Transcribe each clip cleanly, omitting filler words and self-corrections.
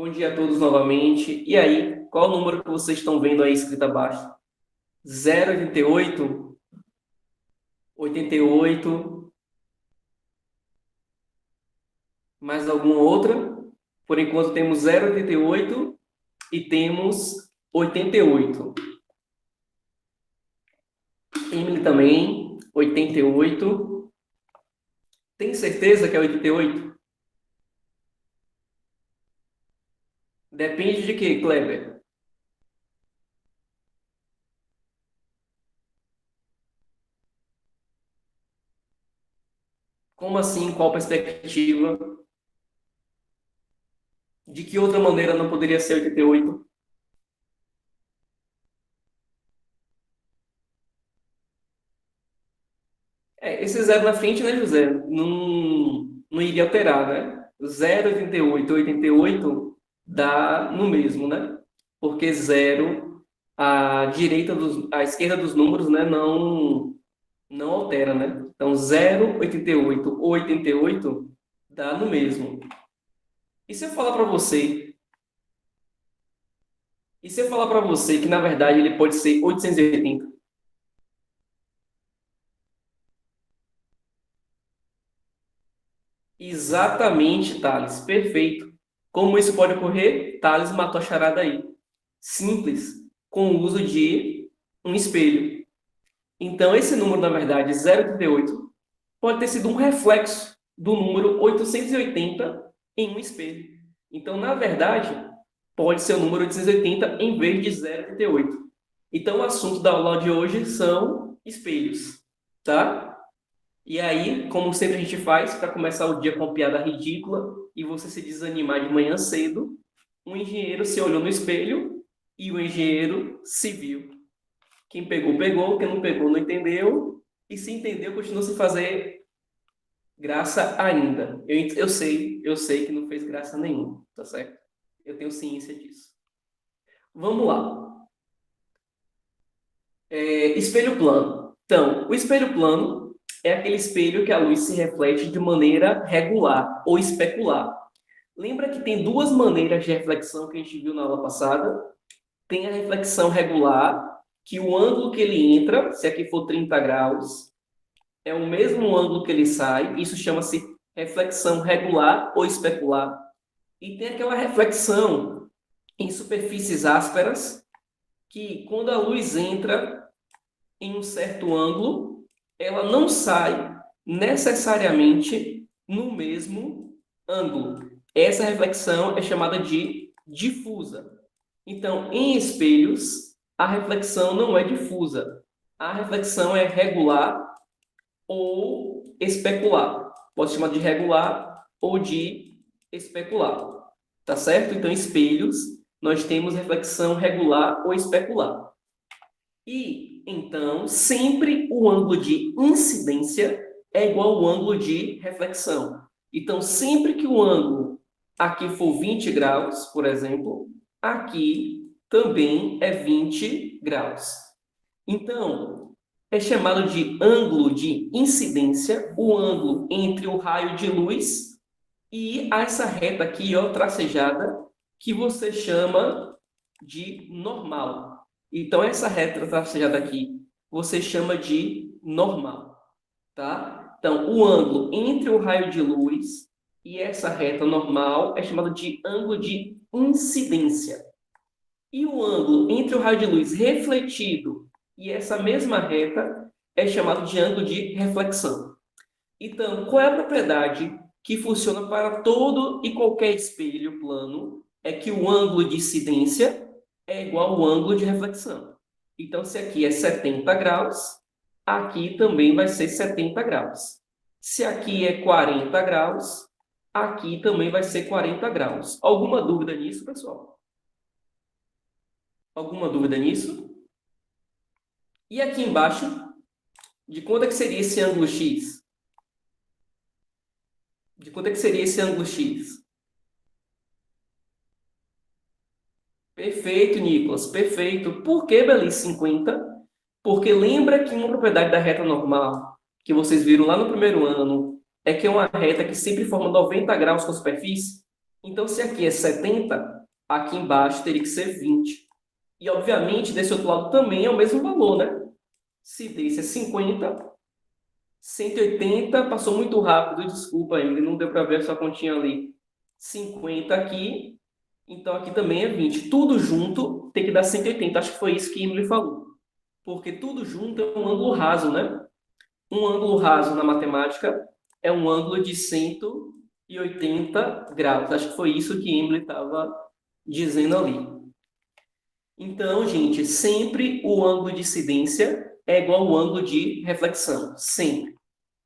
Bom dia a todos novamente. E aí, qual o número que vocês estão vendo aí escrito abaixo? 0,88? 88? Mais alguma outra? Por enquanto temos 0,88 e temos 88. Emily também, 88. Tem certeza que é 88? Depende de quê, Kleber? Como assim? Qual perspectiva? De que outra maneira não poderia ser 88? Esse zero na frente, né, José? Não iria alterar, né? 0,88, 88 dá no mesmo, né? Porque zero, a esquerda dos números, né, não altera, né? Então, 0,88 ou 88 dá no mesmo. E se eu falar para você, que, na verdade, ele pode ser 880? Exatamente, Thales. Perfeito. Como isso pode ocorrer? Thales matou a charada aí. Simples, com o uso de um espelho. Então, esse número, na verdade, 0,38, pode ter sido um reflexo do número 880 em um espelho. Então, na verdade, pode ser o número 880 em vez de 0,38. Então, o assunto da aula de hoje são espelhos, tá? E aí, como sempre a gente faz, para começar o dia com piada ridícula e você se desanimar de manhã cedo, um engenheiro se olhou no espelho e o engenheiro se viu. Quem pegou, pegou, quem não pegou, não entendeu, e se entendeu, continua sem fazer graça ainda. Eu sei que não fez graça nenhuma, tá certo? Eu tenho ciência disso. Vamos lá. Espelho plano. Então, o espelho plano é aquele espelho que a luz se reflete de maneira regular ou especular. Lembra que tem duas maneiras de reflexão que a gente viu na aula passada? Tem a reflexão regular, que o ângulo que ele entra, se aqui for 30 graus, é o mesmo ângulo que ele sai. Isso chama-se reflexão regular ou especular. E tem aquela reflexão em superfícies ásperas, que quando a luz entra em um certo ângulo, ela não sai necessariamente no mesmo ângulo. Essa reflexão é chamada de difusa. Então, em espelhos, a reflexão não é difusa. A reflexão é regular ou especular. Pode chamar de regular ou de especular. Tá certo? Então, em espelhos, nós temos reflexão regular ou especular. E, então, sempre o ângulo de incidência é igual ao ângulo de reflexão. Então, sempre que o ângulo aqui for 20 graus, por exemplo, aqui também é 20 graus. Então, é chamado de ângulo de incidência, o ângulo entre o raio de luz e essa reta aqui, ó, tracejada, que você chama de normal. Então, essa reta tracejada aqui, você chama de normal, tá? Então, o ângulo entre o raio de luz e essa reta normal é chamado de ângulo de incidência. E o ângulo entre o raio de luz refletido e essa mesma reta é chamado de ângulo de reflexão. Então, qual é a propriedade que funciona para todo e qualquer espelho plano? É que o ângulo de incidência é igual ao ângulo de reflexão. Então, se aqui é 70 graus, aqui também vai ser 70 graus. Se aqui é 40 graus, aqui também vai ser 40 graus. Alguma dúvida nisso, pessoal? Alguma dúvida nisso? E aqui embaixo, de quanto é que seria esse ângulo x? De quanto é que seria esse ângulo x? Perfeito, Nicolas, perfeito. Por que, Belis, 50? Porque lembra que uma propriedade da reta normal, que vocês viram lá no primeiro ano, é que é uma reta que sempre forma 90 graus com a superfície? Então, se aqui é 70, aqui embaixo teria que ser 20. E, obviamente, desse outro lado também é o mesmo valor, né? Se desse é 50, 180, passou muito rápido, desculpa ainda, não deu para ver a sua continha ali. 50 aqui, então aqui também é 20. Tudo junto tem que dar 180, acho que foi isso que Emily falou. Porque tudo junto é um ângulo raso, né? Um ângulo raso na matemática é um ângulo de 180 graus. Acho que foi isso que Emily estava dizendo ali. Então, gente, sempre o ângulo de incidência é igual ao ângulo de reflexão, sempre.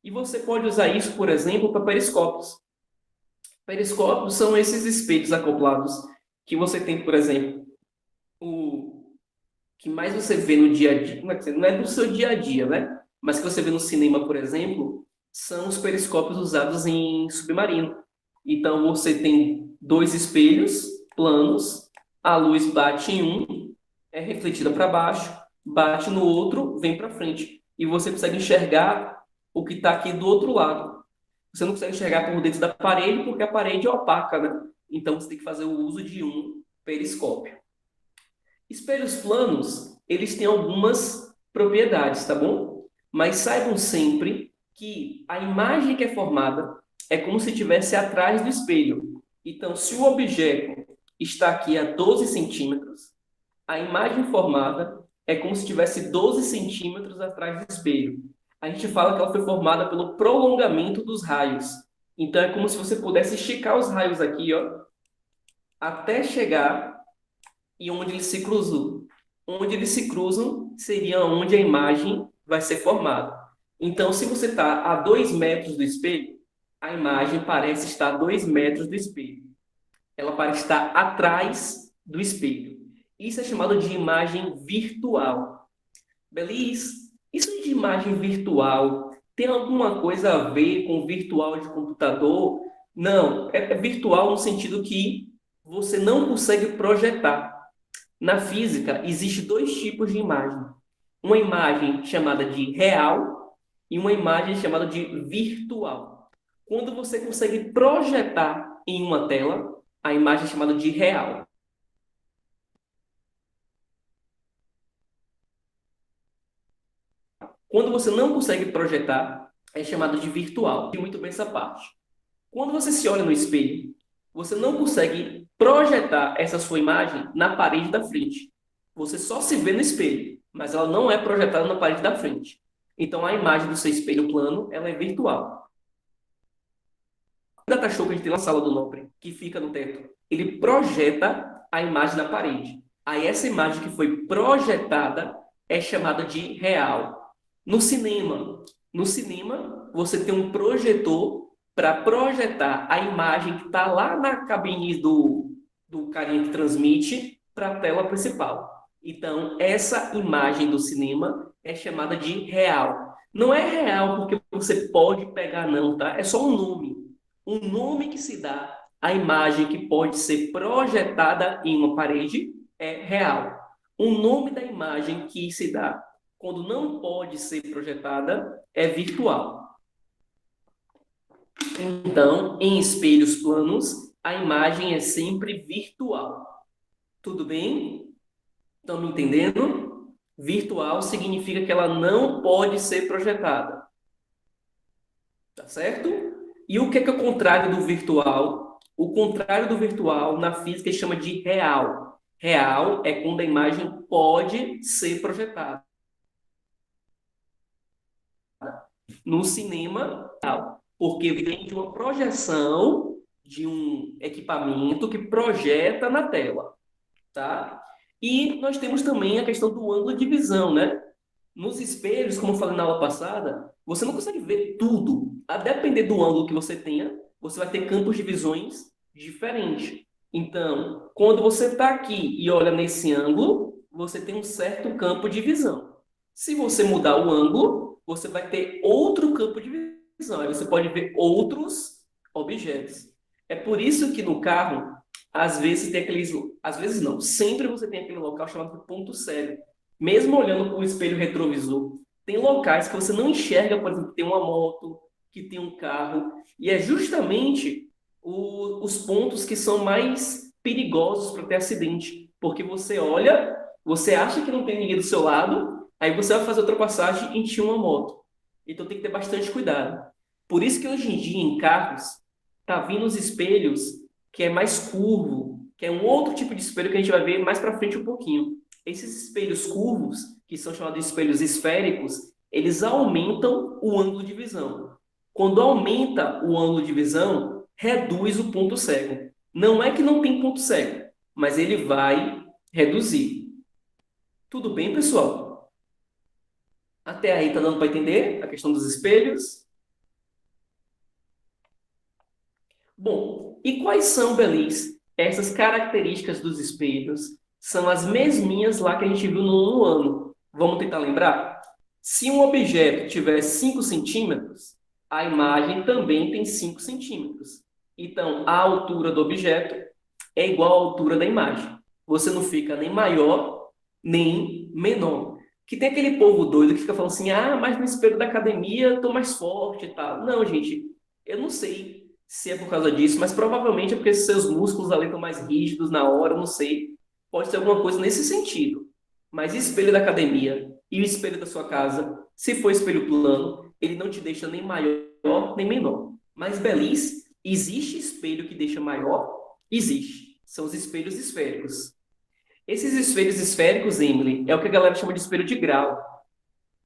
E você pode usar isso, por exemplo, para periscópios. Periscópios são esses espelhos acoplados que você tem, por exemplo, o que mais você vê no dia a dia, não é do seu dia a dia, né? Mas que você vê no cinema, por exemplo, são os periscópios usados em submarino. Então, você tem dois espelhos planos, a luz bate em um, é refletida para baixo, bate no outro, vem para frente. E você consegue enxergar o que está aqui do outro lado. Você não consegue enxergar por dentro da parede, porque a parede é opaca, né? Então, você tem que fazer o uso de um periscópio. Espelhos planos, eles têm algumas propriedades, tá bom? Mas saibam sempre que a imagem que é formada é como se estivesse atrás do espelho. Então, se o objeto está aqui a 12 centímetros, a imagem formada é como se estivesse 12 centímetros atrás do espelho. A gente fala que ela foi formada pelo prolongamento dos raios. Então, é como se você pudesse esticar os raios aqui, ó, até chegar e onde eles se cruzam. Onde eles se cruzam seria onde a imagem vai ser formada. Então, se você está a 2 metros do espelho, a imagem parece estar a 2 metros do espelho. Ela parece estar atrás do espelho. Isso é chamado de imagem virtual. Beleza? Isso de imagem virtual tem alguma coisa a ver com virtual de computador? Não, é virtual no sentido que você não consegue projetar. Na física, existem dois tipos de imagem. Uma imagem chamada de real e uma imagem chamada de virtual. Quando você consegue projetar em uma tela, a imagem é chamada de real. Quando você não consegue projetar, é chamado de virtual. E muito bem essa parte. Quando você se olha no espelho, você não consegue projetar essa sua imagem na parede da frente. Você só se vê no espelho, mas ela não é projetada na parede da frente. Então, a imagem do seu espelho plano, ela é virtual. O data show que a gente tem na sala do Nobre, que fica no teto, ele projeta a imagem na parede. Aí, essa imagem que foi projetada é chamada de real. No cinema, você tem um projetor para projetar a imagem que está lá na cabine do carinha que transmite para a tela principal. Então, essa imagem do cinema é chamada de real. Não é real porque você pode pegar, não, tá? É só um nome. Um nome que se dá à imagem que pode ser projetada em uma parede é real. O nome da imagem que se dá quando não pode ser projetada é virtual. Então, em espelhos planos, a imagem é sempre virtual. Tudo bem? Estão me entendendo? Virtual significa que ela não pode ser projetada. Tá certo? E o que é o contrário do virtual? O contrário do virtual na física chama de real. Real é quando a imagem pode ser projetada. No cinema, real, porque vem de uma projeção de um equipamento que projeta na tela, tá? E nós temos também a questão do ângulo de visão, né? Nos espelhos, como eu falei na aula passada, você não consegue ver tudo. A depender do ângulo que você tenha, você vai ter campos de visões diferentes. Então, quando você está aqui e olha nesse ângulo, você tem um certo campo de visão. Se você mudar o ângulo, você vai ter outro campo de visão. Aí você pode ver outros objetos. É por isso que no carro, às vezes tem aqueles... Às vezes não, sempre você tem aquele local chamado de ponto cego. Mesmo olhando para o espelho retrovisor, tem locais que você não enxerga, por exemplo, que tem uma moto, que tem um carro, e é justamente os pontos que são mais perigosos para ter acidente. Porque você olha, você acha que não tem ninguém do seu lado, aí você vai fazer a ultrapassagem e tinha uma moto. Então tem que ter bastante cuidado. Por isso que hoje em dia em carros tá vindo os espelhos que é mais curvo, que é um outro tipo de espelho que a gente vai ver mais para frente um pouquinho. Esses espelhos curvos, que são chamados de espelhos esféricos, eles aumentam o ângulo de visão. Quando aumenta o ângulo de visão, reduz o ponto cego. Não é que não tem ponto cego, mas ele vai reduzir. Tudo bem, pessoal? Até aí tá dando para entender a questão dos espelhos? Bom, e quais são, Belis, essas características dos espelhos? São as mesminhas lá que a gente viu no nono ano. Vamos tentar lembrar? Se um objeto tiver 5 centímetros, a imagem também tem 5 centímetros. Então, a altura do objeto é igual à altura da imagem. Você não fica nem maior, nem menor. Que tem aquele povo doido que fica falando assim, ah, mas no espelho da academia eu tô mais forte e tal. Não, gente, eu não sei se é por causa disso, mas provavelmente é porque seus músculos ali estão mais rígidos na hora, eu não sei. Pode ser alguma coisa nesse sentido. Mas espelho da academia e o espelho da sua casa, se for espelho plano, ele não te deixa nem maior nem menor. Mas, Belis, existe espelho que deixa maior? Existe. São os espelhos esféricos. Esses espelhos esféricos, Emily, é o que a galera chama de espelho de grau,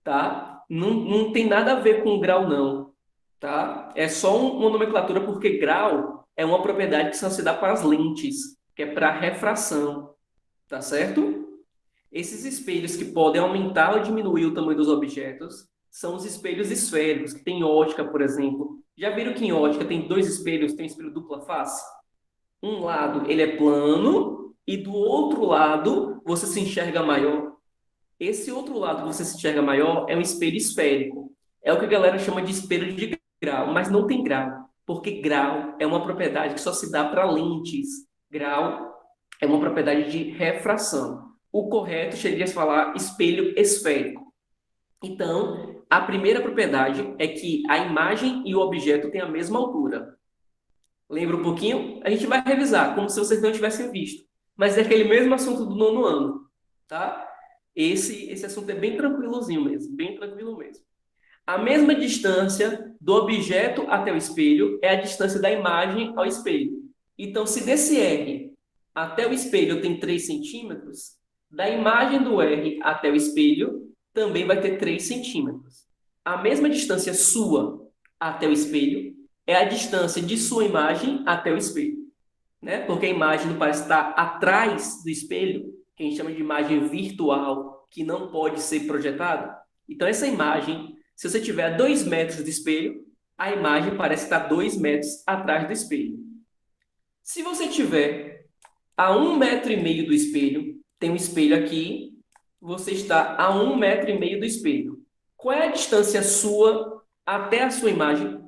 tá? Não tem nada a ver com grau, não, tá? É só uma nomenclatura porque grau é uma propriedade que só se dá para as lentes, que é para refração, tá certo? Esses espelhos que podem aumentar ou diminuir o tamanho dos objetos são os espelhos esféricos, que tem ótica, por exemplo. Já viram que em ótica tem dois espelhos, tem um espelho dupla face? Um lado ele é plano e do outro lado você se enxerga maior. Esse outro lado que você se enxerga maior é um espelho esférico. É o que a galera chama de espelho de grau, mas não tem grau, porque grau é uma propriedade que só se dá para lentes. Grau é uma propriedade de refração. O correto seria falar espelho esférico. Então, a primeira propriedade é que a imagem e o objeto têm a mesma altura. Lembra um pouquinho? A gente vai revisar, como se vocês não tivessem visto. Mas é aquele mesmo assunto do nono ano, tá? Esse assunto é bem tranquilozinho mesmo, bem tranquilo mesmo. A mesma distância do objeto até o espelho é a distância da imagem ao espelho. Então, se desse R até o espelho tem 3 centímetros, da imagem do R até o espelho também vai ter 3 centímetros. A mesma distância sua até o espelho é a distância de sua imagem até o espelho, né? Porque a imagem não parece estar atrás do espelho, que a gente chama de imagem virtual, que não pode ser projetada. Então, essa imagem, se você tiver a 2 metros de espelho, a imagem parece estar 2 metros atrás do espelho. Se você tiver a 1,5 metro do espelho, tem um espelho aqui, você está a 1,5 metro do espelho. Qual é a distância sua até a sua imagem?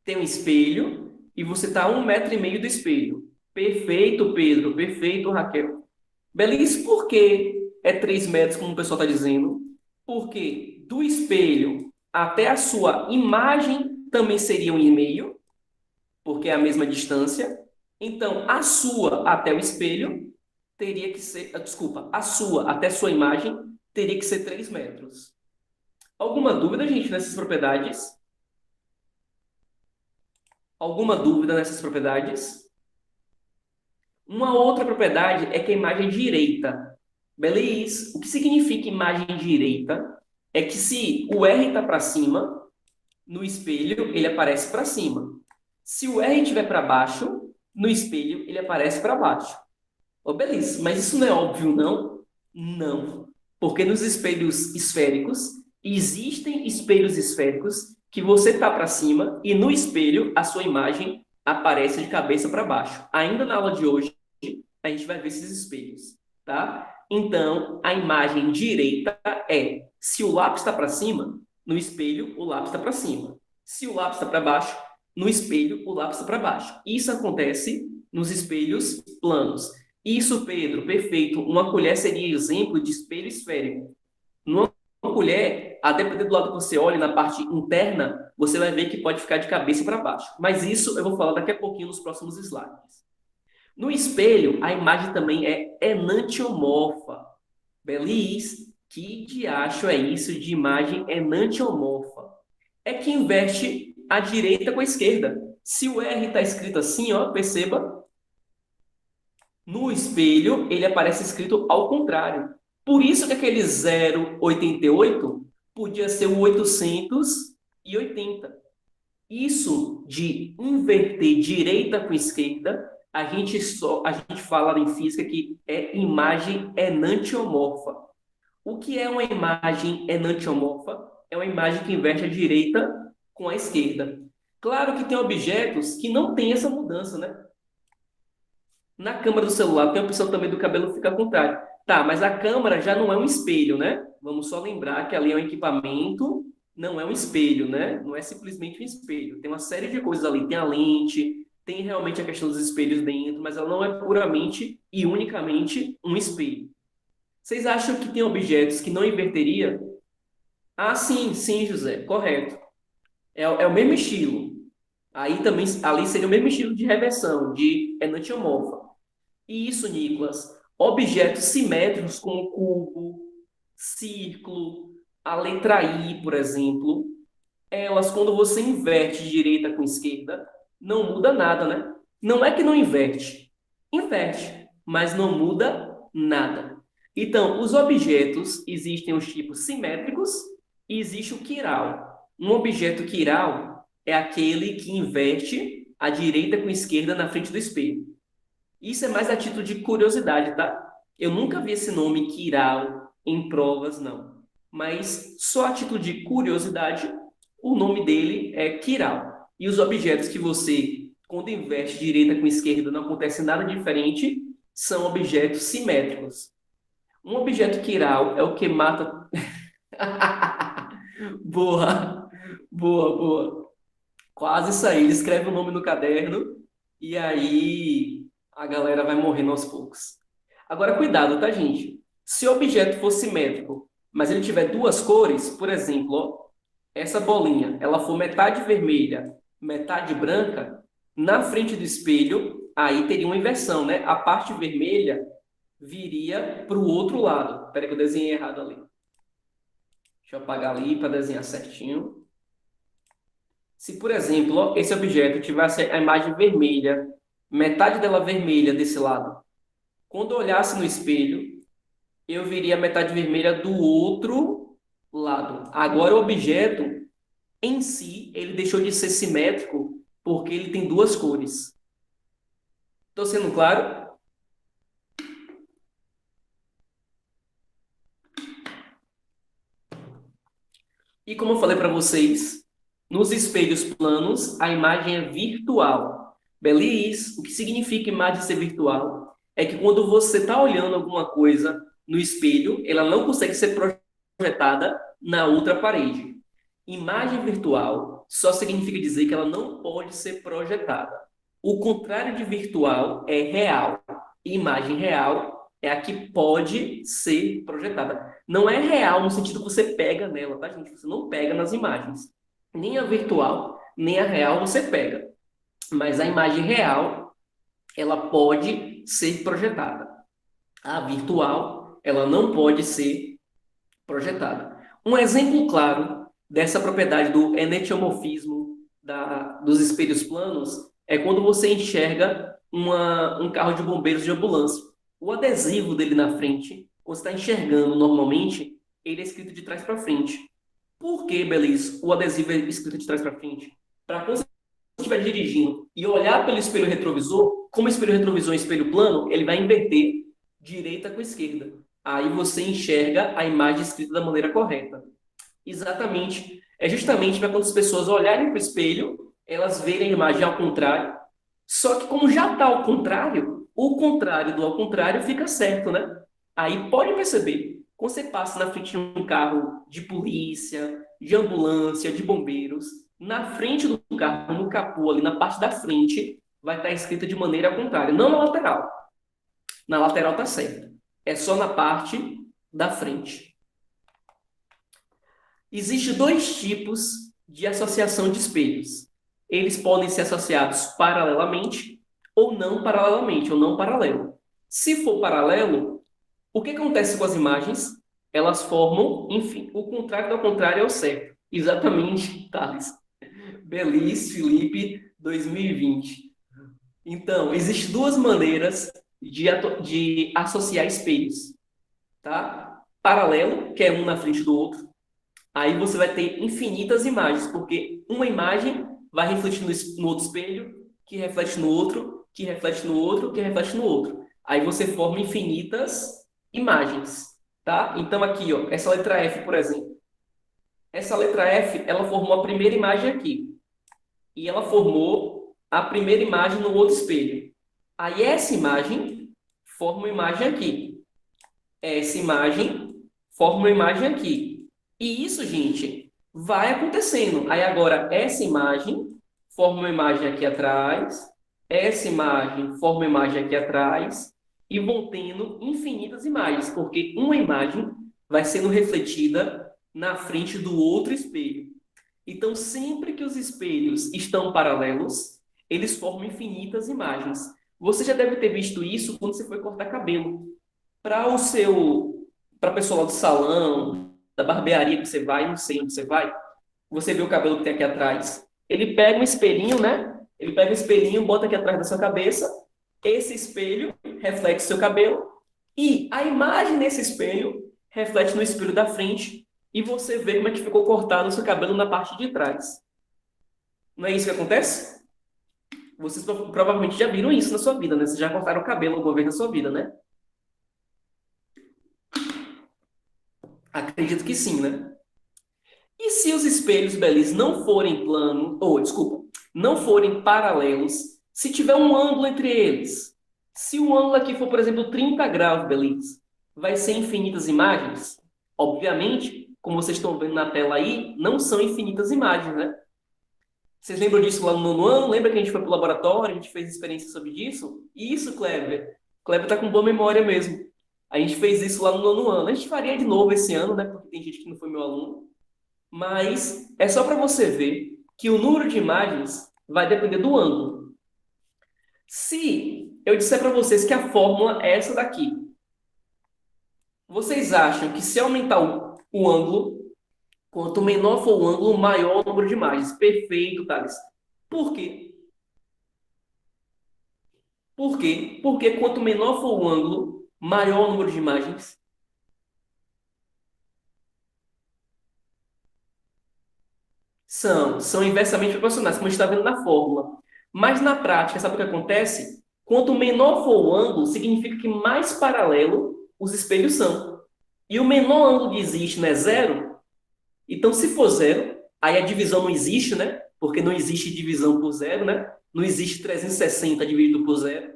Tem um espelho e você está a 1,5 metro do espelho. Perfeito, Pedro. Perfeito, Raquel. Beleza, por que é 3 metros, como o pessoal está dizendo? Porque do espelho até a sua imagem também seria 1,5, porque é a mesma distância. Então, a sua até o espelho teria que ser... Desculpa, a sua até a sua imagem teria que ser 3 metros. Alguma dúvida, gente, nessas propriedades? Alguma dúvida nessas propriedades? Uma outra propriedade é que a imagem direita. Beleza? O que significa imagem direita? É que se o R está para cima, no espelho ele aparece para cima. Se o R estiver para baixo, no espelho ele aparece para baixo. Oh, beleza, mas isso não é óbvio, não? Não. Porque nos espelhos esféricos, existem espelhos esféricos que você está para cima e no espelho a sua imagem aparece de cabeça para baixo. Ainda na aula de hoje, a gente vai ver esses espelhos, tá? Então, a imagem direita é, se o lápis está para cima, no espelho o lápis está para cima. Se o lápis está para baixo, no espelho o lápis está para baixo. Isso acontece nos espelhos planos. Isso, Pedro, perfeito. Uma colher seria exemplo de espelho esférico. Numa uma colher, a depender do lado que você olhe, na parte interna, você vai ver que pode ficar de cabeça para baixo. Mas isso eu vou falar daqui a pouquinho nos próximos slides. No espelho, a imagem também é enantiomorfa. Belis, que diacho é isso de imagem enantiomorfa? É que inverte a direita com a esquerda. Se o R está escrito assim, ó, perceba, no espelho ele aparece escrito ao contrário. Por isso que aquele 0,88 podia ser o 880. Isso de inverter direita com esquerda, a gente fala em física que é imagem enantiomorfa. O que é uma imagem enantiomorfa? É uma imagem que inverte a direita com a esquerda. Claro que tem objetos que não tem essa mudança, né? Na câmera do celular tem a opção também do cabelo ficar ao contrário. Tá, mas a câmera já não é um espelho, né? Vamos só lembrar que ali é um equipamento, não é um espelho, né? Não é simplesmente um espelho. Tem uma série de coisas ali. Tem a lente, tem realmente a questão dos espelhos dentro, mas ela não é puramente e unicamente um espelho. Vocês acham que tem objetos que não inverteria? Ah, sim, sim, José, correto. É o mesmo estilo. Aí também, ali seria o mesmo estilo de reversão, de enantiomorfa. E isso, Nicolas, objetos simétricos como cubo, círculo, a letra I, por exemplo, elas, quando você inverte de direita com esquerda, não muda nada, né? Não é que não inverte, inverte, mas não muda nada. Então, os objetos, existem os tipos simétricos e existe o quiral. Um objeto quiral é aquele que inverte a direita com a esquerda na frente do espelho. Isso é mais a título de curiosidade, tá? Eu nunca vi esse nome quiral em provas, não. Mas só a título de curiosidade, o nome dele é quiral. E os objetos que você, quando inverte direita com esquerda, não acontece nada diferente, são objetos simétricos. Um objeto quiral é o que mata. Boa, boa, boa. Quase isso aí. Ele escreve o nome no caderno e aí a galera vai morrendo aos poucos. Agora, cuidado, tá, gente? Se o objeto for simétrico, mas ele tiver duas cores, por exemplo, ó, essa bolinha, ela for metade vermelha, metade branca, na frente do espelho, aí teria uma inversão, né? A parte vermelha viria para o outro lado. Espera que eu desenhei errado ali. Deixa eu apagar ali para desenhar certinho. Se, por exemplo, ó, esse objeto tivesse a imagem vermelha, metade dela vermelha desse lado, quando eu olhasse no espelho, eu veria a metade vermelha do outro lado. Agora, o objeto em si, ele deixou de ser simétrico porque ele tem duas cores. Estou sendo claro? E como eu falei para vocês, nos espelhos planos, a imagem é virtual. Belis, o que significa imagem ser virtual? É que quando você está olhando alguma coisa no espelho, ela não consegue ser projetada na outra parede. Imagem virtual só significa dizer que ela não pode ser projetada. O contrário de virtual é real. Imagem real é a que pode ser projetada. Não é real no sentido que você pega nela, tá, gente? Você não pega nas imagens. Nem a virtual, nem a real você pega. Mas a imagem real, ela pode ser projetada. A virtual, ela não pode ser projetada. Um exemplo claro dessa propriedade do enantiomorfismo dos espelhos planos é quando você enxerga um carro de bombeiros de ambulância. O adesivo dele na frente, quando você está enxergando normalmente, ele é escrito de trás para frente. Por que, Belis, o adesivo é escrito de trás para frente? Para quando você estiver dirigindo e olhar pelo espelho retrovisor, como o espelho retrovisor é um espelho plano, ele vai inverter direita com esquerda. Aí você enxerga a imagem escrita da maneira correta. Exatamente. É justamente para quando as pessoas olharem para o espelho, elas verem a imagem ao contrário. Só que como já está ao contrário, o contrário do ao contrário fica certo, né? Aí pode perceber, quando você passa na frente de um carro de polícia, de ambulância, de bombeiros, na frente do carro, no capô, ali na parte da frente, vai estar escrita de maneira contrária, não na lateral. Na lateral está certo. É só na parte da frente. Existem dois tipos de associação de espelhos. Eles podem ser associados paralelamente ou não paralelamente, ou não paralelo. Se for paralelo, o que acontece com as imagens? Elas formam, enfim, o contrário do contrário é o certo. Exatamente, Thales. Beliz, Felipe, 2020. Então, existem duas maneiras de associar espelhos, tá? Paralelo, que é um na frente do outro. Aí você vai ter infinitas imagens, porque uma imagem vai refletir no outro espelho, que reflete no outro, que reflete no outro, que reflete no outro. Aí você forma infinitas imagens, tá? Então aqui, ó, essa letra F, por exemplo. Essa letra F, ela formou a primeira imagem aqui. E ela formou a primeira imagem no outro espelho. Aí essa imagem forma uma imagem aqui. Essa imagem forma uma imagem aqui. E isso, gente, vai acontecendo. Aí agora essa imagem forma uma imagem aqui atrás, essa imagem forma uma imagem aqui atrás, e vão tendo infinitas imagens, porque uma imagem vai sendo refletida na frente do outro espelho. Então, sempre que os espelhos estão paralelos, eles formam infinitas imagens. Você já deve ter visto isso quando você foi cortar cabelo. Para a pessoa lá do salão, da barbearia que você vai, não sei onde você vai, você vê o cabelo que tem aqui atrás. Ele pega um espelhinho, né? Ele pega um espelhinho, bota aqui atrás da sua cabeça. Esse espelho reflete o seu cabelo. E a imagem nesse espelho reflete no espelho da frente. E você vê como é que ficou cortado o seu cabelo na parte de trás. Não é isso que acontece? Vocês provavelmente já viram isso na sua vida, né? Vocês já cortaram o cabelo alguma vez na sua vida, né? Acredito que sim, né? E se os espelhos, Belis, não forem plano, ou desculpa, não forem paralelos, se tiver um ângulo entre eles, se o ângulo aqui for, por exemplo, 30 graus, Belis, vai ser infinitas imagens? Obviamente, como vocês estão vendo na tela aí, não são infinitas imagens, né? Vocês lembram disso lá no nono ano? Lembra que a gente foi para o laboratório, a gente fez experiência sobre isso? Isso, Kleber. Kleber está com boa memória mesmo. A gente fez isso lá no nono ano. A gente faria de novo esse ano, né? Porque tem gente que não foi meu aluno. Mas é só para você ver que o número de imagens vai depender do ângulo. Se eu disser para vocês que a fórmula é essa daqui, vocês acham que se aumentar o ângulo, quanto menor for o ângulo, maior o número de imagens? Perfeito, Thales. Por quê? Por quê? Porque quanto menor for o ângulo, maior o número de imagens. São inversamente proporcionais, como a gente está vendo na fórmula. Mas na prática, sabe o que acontece? Quanto menor for o ângulo, significa que mais paralelo os espelhos são. E o menor ângulo que existe não é zero? Então, se for zero, aí a divisão não existe, né? Porque não existe divisão por zero, né? Não existe 360 dividido por zero.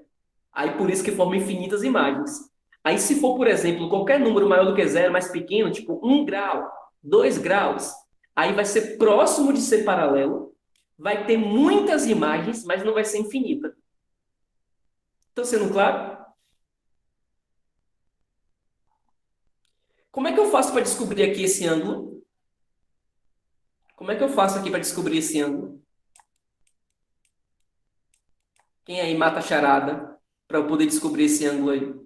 Aí por isso que forma infinitas imagens. Aí se for, por exemplo, qualquer número maior do que zero, mais pequeno, tipo 1 grau, 2 graus, aí vai ser próximo de ser paralelo, vai ter muitas imagens, mas não vai ser infinita. Estou sendo claro? Como é que eu faço para descobrir aqui esse ângulo? Como é que eu faço aqui para descobrir esse ângulo? Quem aí mata a charada para eu poder descobrir esse ângulo aí?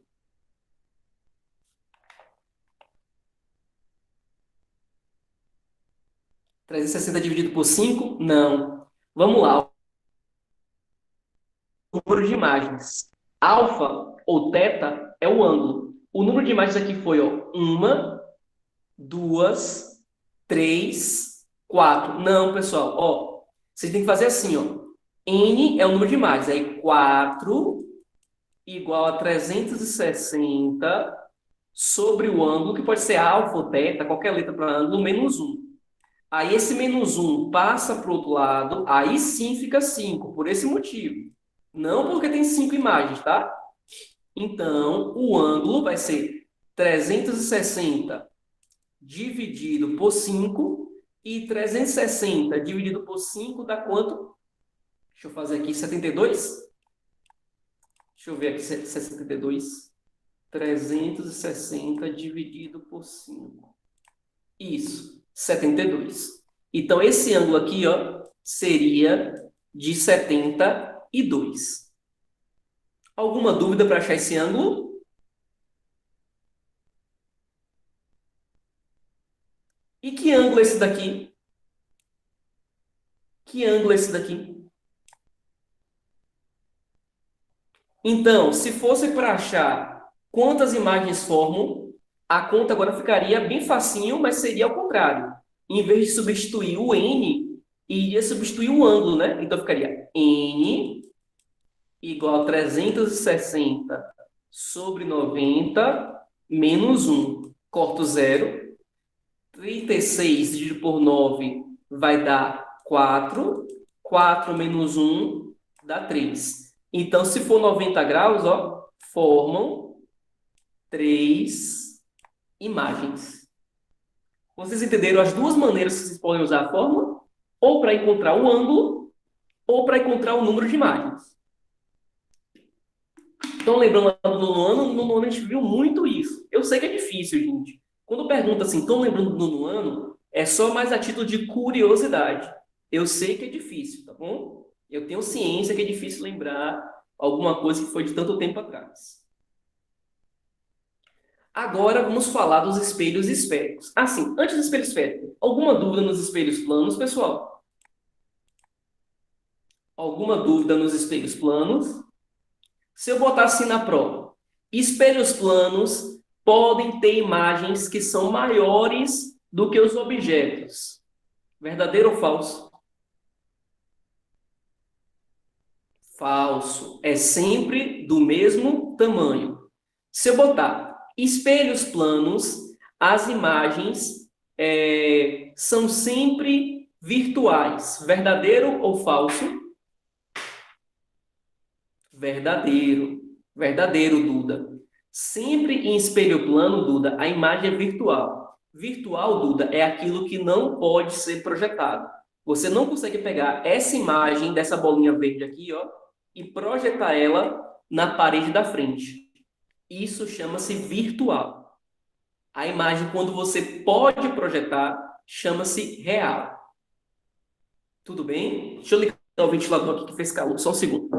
360 dividido por 5? Não. Vamos lá. Número de imagens. Alfa ou teta é o ângulo. O número de imagens aqui foi, ó, uma, duas, três, quatro. Não, pessoal, ó, vocês têm que fazer assim, ó. N é o número de imagens. Aí 4 igual a 360 sobre o ângulo, que pode ser alfa ou teta, qualquer letra para ângulo, menos um. Aí esse menos um passa para o outro lado, aí sim fica 5 por esse motivo. Não porque tem 5 imagens, tá? Então, o ângulo vai ser 360 dividido por 5 e 360 dividido por 5 dá quanto? Deixa eu fazer aqui, 72? Deixa eu ver aqui, 72. 360 dividido por 5. Isso. 72. Então, esse ângulo aqui, ó, seria de 72. Alguma dúvida para achar esse ângulo? E que ângulo é esse daqui? Que ângulo é esse daqui? Então, se fosse para achar quantas imagens formam, a conta agora ficaria bem facinho, mas seria ao contrário. Em vez de substituir o n, iria substituir o ângulo, né? Então, ficaria n igual a 360 sobre 90 menos 1. Corto zero. 36 dividido por 9 vai dar 4. 4 menos 1 dá 3. Então, se for 90 graus, ó, formam 3 imagens. Vocês entenderam as duas maneiras que vocês podem usar a fórmula? Ou para encontrar o ângulo, ou para encontrar o número de imagens. Então, lembrando lá do nono ano a gente viu muito isso. Eu sei que é difícil, gente. Quando pergunta assim, estão lembrando do nono ano, é só mais a título de curiosidade. Eu sei que é difícil, tá bom? Eu tenho ciência que é difícil lembrar alguma coisa que foi de tanto tempo atrás. Agora vamos falar dos espelhos esféricos. Assim, antes do espelho esférico, alguma dúvida nos espelhos planos, pessoal? Alguma dúvida nos espelhos planos? Se eu botar assim na prova, espelhos planos podem ter imagens que são maiores do que os objetos. Verdadeiro ou falso? Falso. É sempre do mesmo tamanho. Se eu botar espelhos planos, as imagens são sempre virtuais. Verdadeiro ou falso? Verdadeiro. Verdadeiro, Duda. Sempre em espelho plano, Duda, a imagem é virtual. Virtual, Duda, é aquilo que não pode ser projetado. Você não consegue pegar essa imagem dessa bolinha verde aqui, ó, e projetar ela na parede da frente. Isso chama-se virtual. A imagem, quando você pode projetar, chama-se real. Tudo bem? Deixa eu ligar o ventilador aqui que fez calor. Só um segundo.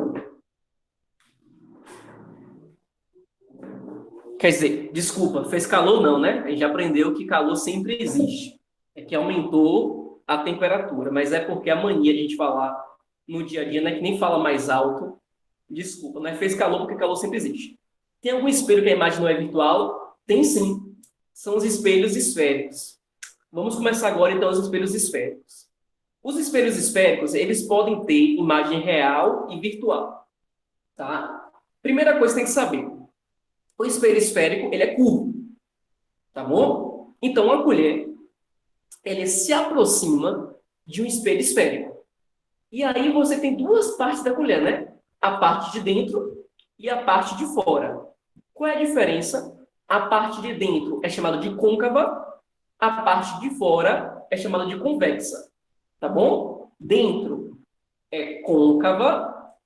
Quer dizer, desculpa, fez calor não, né? A gente já aprendeu que calor sempre existe. É que aumentou a temperatura, mas é porque a mania de a gente falar no dia a dia, né, que nem fala mais alto. Desculpa, não é fez calor porque calor sempre existe. Tem algum espelho que a imagem não é virtual? Tem sim. São os espelhos esféricos. Vamos começar agora, então, os espelhos esféricos. Os espelhos esféricos, eles podem ter imagem real e virtual, tá? Primeira coisa que tem que saber. O espelho esférico, ele é curvo, tá bom? Então, a colher, ele se aproxima de um espelho esférico. E aí você tem duas partes da colher, né? A parte de dentro e a parte de fora. Qual é a diferença? A parte de dentro é chamada de côncava, a parte de fora é chamada de convexa, tá bom? Dentro é côncava,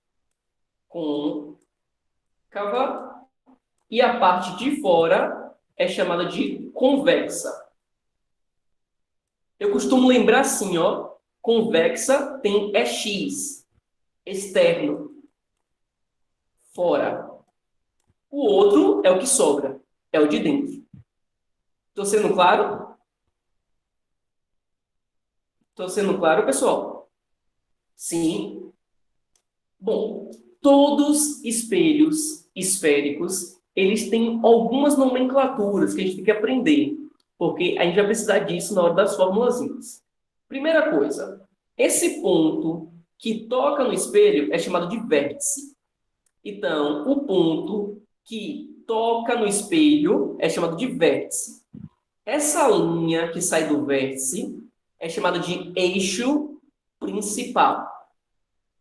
e a parte de fora é chamada de convexa. Eu costumo lembrar assim, ó, convexa tem X, externo, fora. O outro é o que sobra, é o de dentro. Estou sendo claro? Estou sendo claro, pessoal? Sim. Bom, todos espelhos esféricos, eles têm algumas nomenclaturas que a gente tem que aprender, porque a gente vai precisar disso na hora das formulazinhas. Primeira coisa, esse ponto que toca no espelho é chamado de vértice. Então, o ponto que toca no espelho é chamado de vértice. Essa linha que sai do vértice é chamada de eixo principal.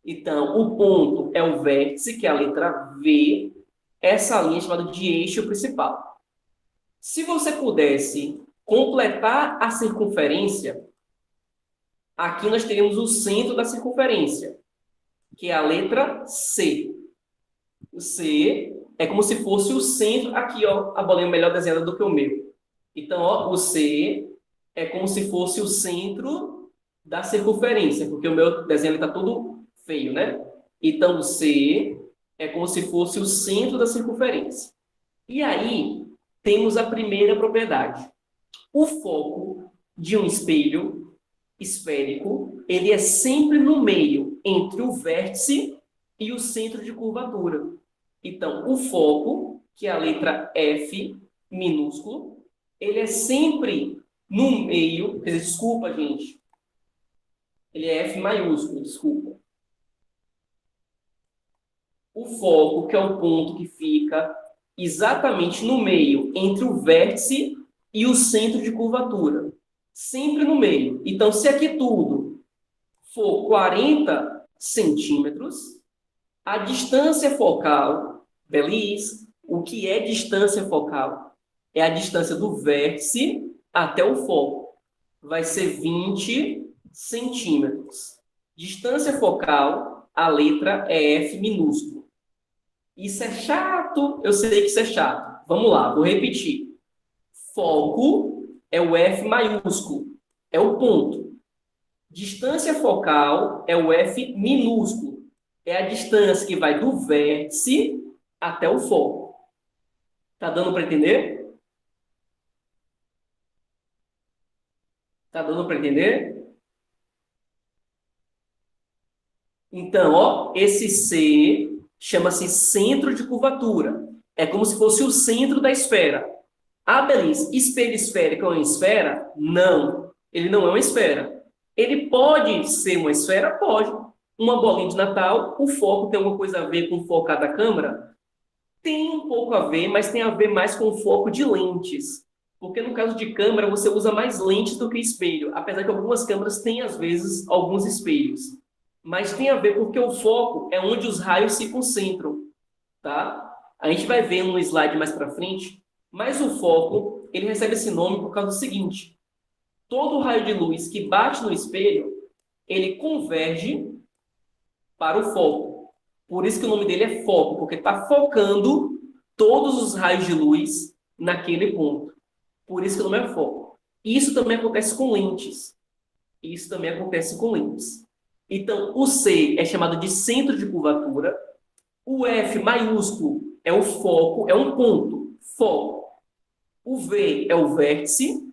Então, o ponto é o vértice, que é a letra V. Essa linha é chamada de eixo principal. Se você pudesse completar a circunferência, aqui nós teríamos o centro da circunferência, que é a letra C. O C é como se fosse o centro. Aqui, ó, a bolinha melhor desenhada do que o meu. Então, ó, o C é como se fosse o centro da circunferência, porque o meu desenho está todo feio, né? Então, o C é como se fosse o centro da circunferência. E aí, temos a primeira propriedade. O foco de um espelho esférico, ele é sempre no meio, entre o vértice e o centro de curvatura. Então, o foco, que é a letra F minúsculo, ele é sempre no meio, quer dizer, desculpa, gente, ele é F maiúsculo, desculpa. O foco, que é o ponto que fica exatamente no meio, entre o vértice e o centro de curvatura. Sempre no meio. Então, se aqui tudo for 40 centímetros, a distância focal, beleza? O que é distância focal? É a distância do vértice até o foco. Vai ser 20 centímetros. Distância focal, a letra é F minúsculo. Isso é chato, eu sei que isso é chato. Vamos lá, vou repetir. Foco é o F maiúsculo, é o ponto. Distância focal é o F minúsculo, é a distância que vai do vértice até o foco. Tá dando para entender? Tá dando para entender? Então, ó, esse C chama-se centro de curvatura. É como se fosse o centro da esfera. Ah, beleza, espelho esférico é uma esfera? Não, ele não é uma esfera. Ele pode ser uma esfera? Pode. Uma bolinha de Natal, o foco tem alguma coisa a ver com o foco da câmera? Tem um pouco a ver, mas tem a ver mais com o foco de lentes. Porque no caso de câmera, você usa mais lentes do que espelho. Apesar que algumas câmeras têm, às vezes, alguns espelhos. Mas tem a ver porque o foco é onde os raios se concentram, tá? A gente vai ver no slide mais para frente, mas o foco, ele recebe esse nome por causa do seguinte: todo raio de luz que bate no espelho, ele converge para o foco. Por isso que o nome dele é foco, porque está focando todos os raios de luz naquele ponto. Por isso que o nome é foco. Isso também acontece com lentes. Isso também acontece com lentes. Então, o C é chamado de centro de curvatura. O F maiúsculo é o foco, é um ponto, foco. O V é o vértice.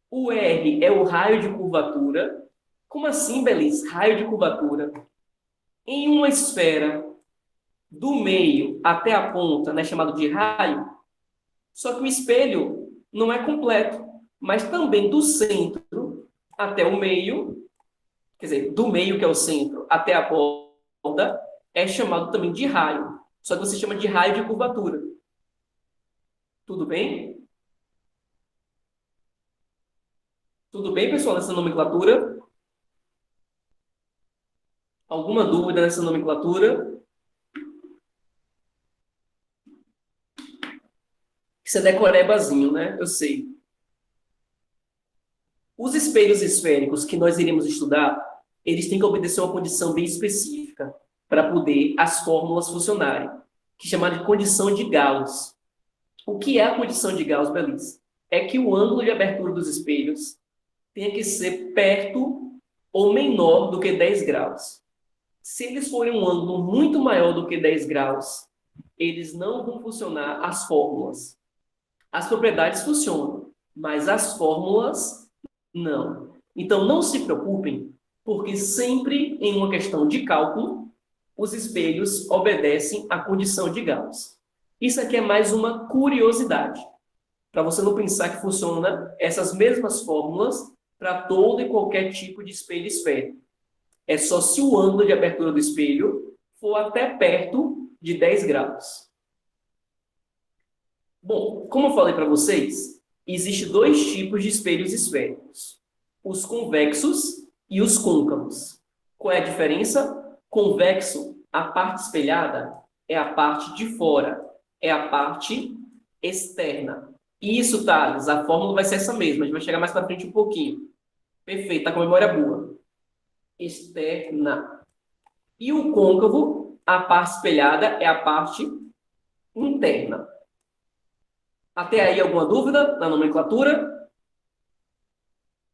O R é o raio de curvatura. Como assim, Belis? Raio de curvatura. Em uma esfera, do meio até a ponta, né, chamado de raio, só que o espelho não é completo, mas também do centro até o meio, quer dizer, do meio, que é o centro, até a ponta, é chamado também de raio. Só que você chama de raio de curvatura. Tudo bem? Tudo bem, pessoal, nessa nomenclatura? Alguma dúvida nessa nomenclatura? Isso é decorebazinho, né? Eu sei. Os espelhos esféricos que nós iremos estudar, eles têm que obedecer uma condição bem específica para poder as fórmulas funcionarem, que é chamada de condição de Gauss. O que é a condição de Gauss, Belis? É que o ângulo de abertura dos espelhos tenha que ser perto ou menor do que 10 graus. Se eles forem um ângulo muito maior do que 10 graus, eles não vão funcionar as fórmulas. As propriedades funcionam, mas as fórmulas não. Então, não se preocupem, porque sempre em uma questão de cálculo, os espelhos obedecem à condição de Gauss. Isso aqui é mais uma curiosidade, para você não pensar que funciona essas mesmas fórmulas para todo e qualquer tipo de espelho esférico. É só se o ângulo de abertura do espelho for até perto de 10 graus. Bom, como eu falei para vocês, existem dois tipos de espelhos esféricos: os convexos e os côncavos. Qual é a diferença? Convexo, a parte espelhada, é a parte de fora, é a parte externa. Isso, Thales, a fórmula vai ser essa mesma, a gente vai chegar mais para frente um pouquinho. Perfeito, tá com a memória boa. Externa. E o côncavo, a parte espelhada, é a parte interna. Até aí alguma dúvida na nomenclatura?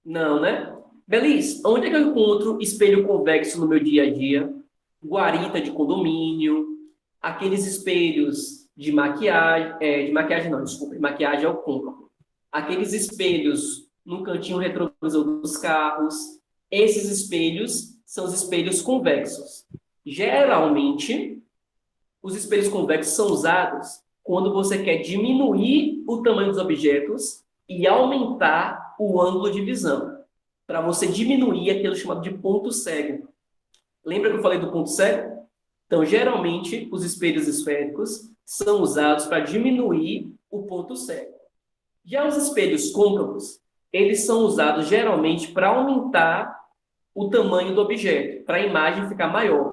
Não, né? Belis, onde é que eu encontro espelho convexo no meu dia a dia? Guarita de condomínio, aqueles espelhos de maquiagem não, desculpa, de maquiagem é o côncavo. Aqueles espelhos no cantinho retrovisor dos carros, esses espelhos são os espelhos convexos. Geralmente, os espelhos convexos são usados quando você quer diminuir o tamanho dos objetos e aumentar o ângulo de visão, para você diminuir aquilo chamado de ponto cego. Lembra que eu falei do ponto cego? Então, geralmente, os espelhos esféricos são usados para diminuir o ponto cego. Já os espelhos côncavos, eles são usados geralmente para aumentar o tamanho do objeto, para a imagem ficar maior.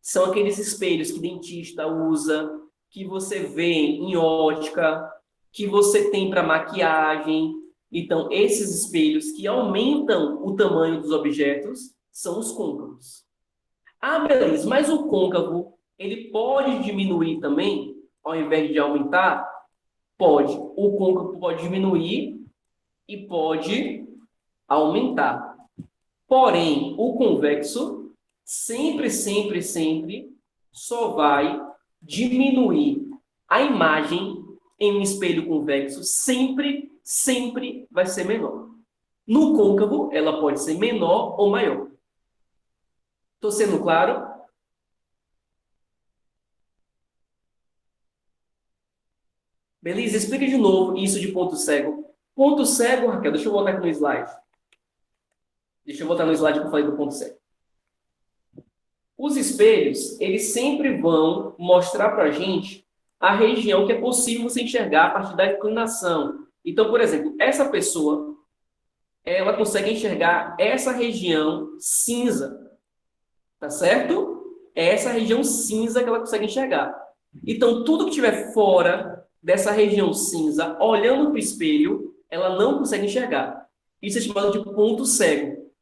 São aqueles espelhos que dentista usa, que você vê em ótica, que você tem para maquiagem. Então, esses espelhos que aumentam o tamanho dos objetos são os côncavos. Ah, beleza, mas o côncavo, ele pode diminuir também, ao invés de aumentar? Pode. O côncavo pode diminuir e pode aumentar. Porém, o convexo sempre, sempre, sempre só vai diminuir a imagem em um espelho convexo, sempre, sempre vai ser menor. No côncavo, ela pode ser menor ou maior. Estou sendo claro? Beleza? Explica de novo isso de ponto cego. Ponto cego, Raquel, deixa eu voltar aqui no slide. Deixa eu voltar no slide que eu falei do ponto cego. Os espelhos, eles sempre vão mostrar para a gente a região que é possível você enxergar a partir da inclinação. Então, por exemplo, essa pessoa, ela consegue enxergar essa região cinza, tá certo? É essa região cinza que ela consegue enxergar. Então, tudo que estiver fora dessa região cinza, olhando para o espelho, ela não consegue enxergar. Isso é chamado de ponto cego.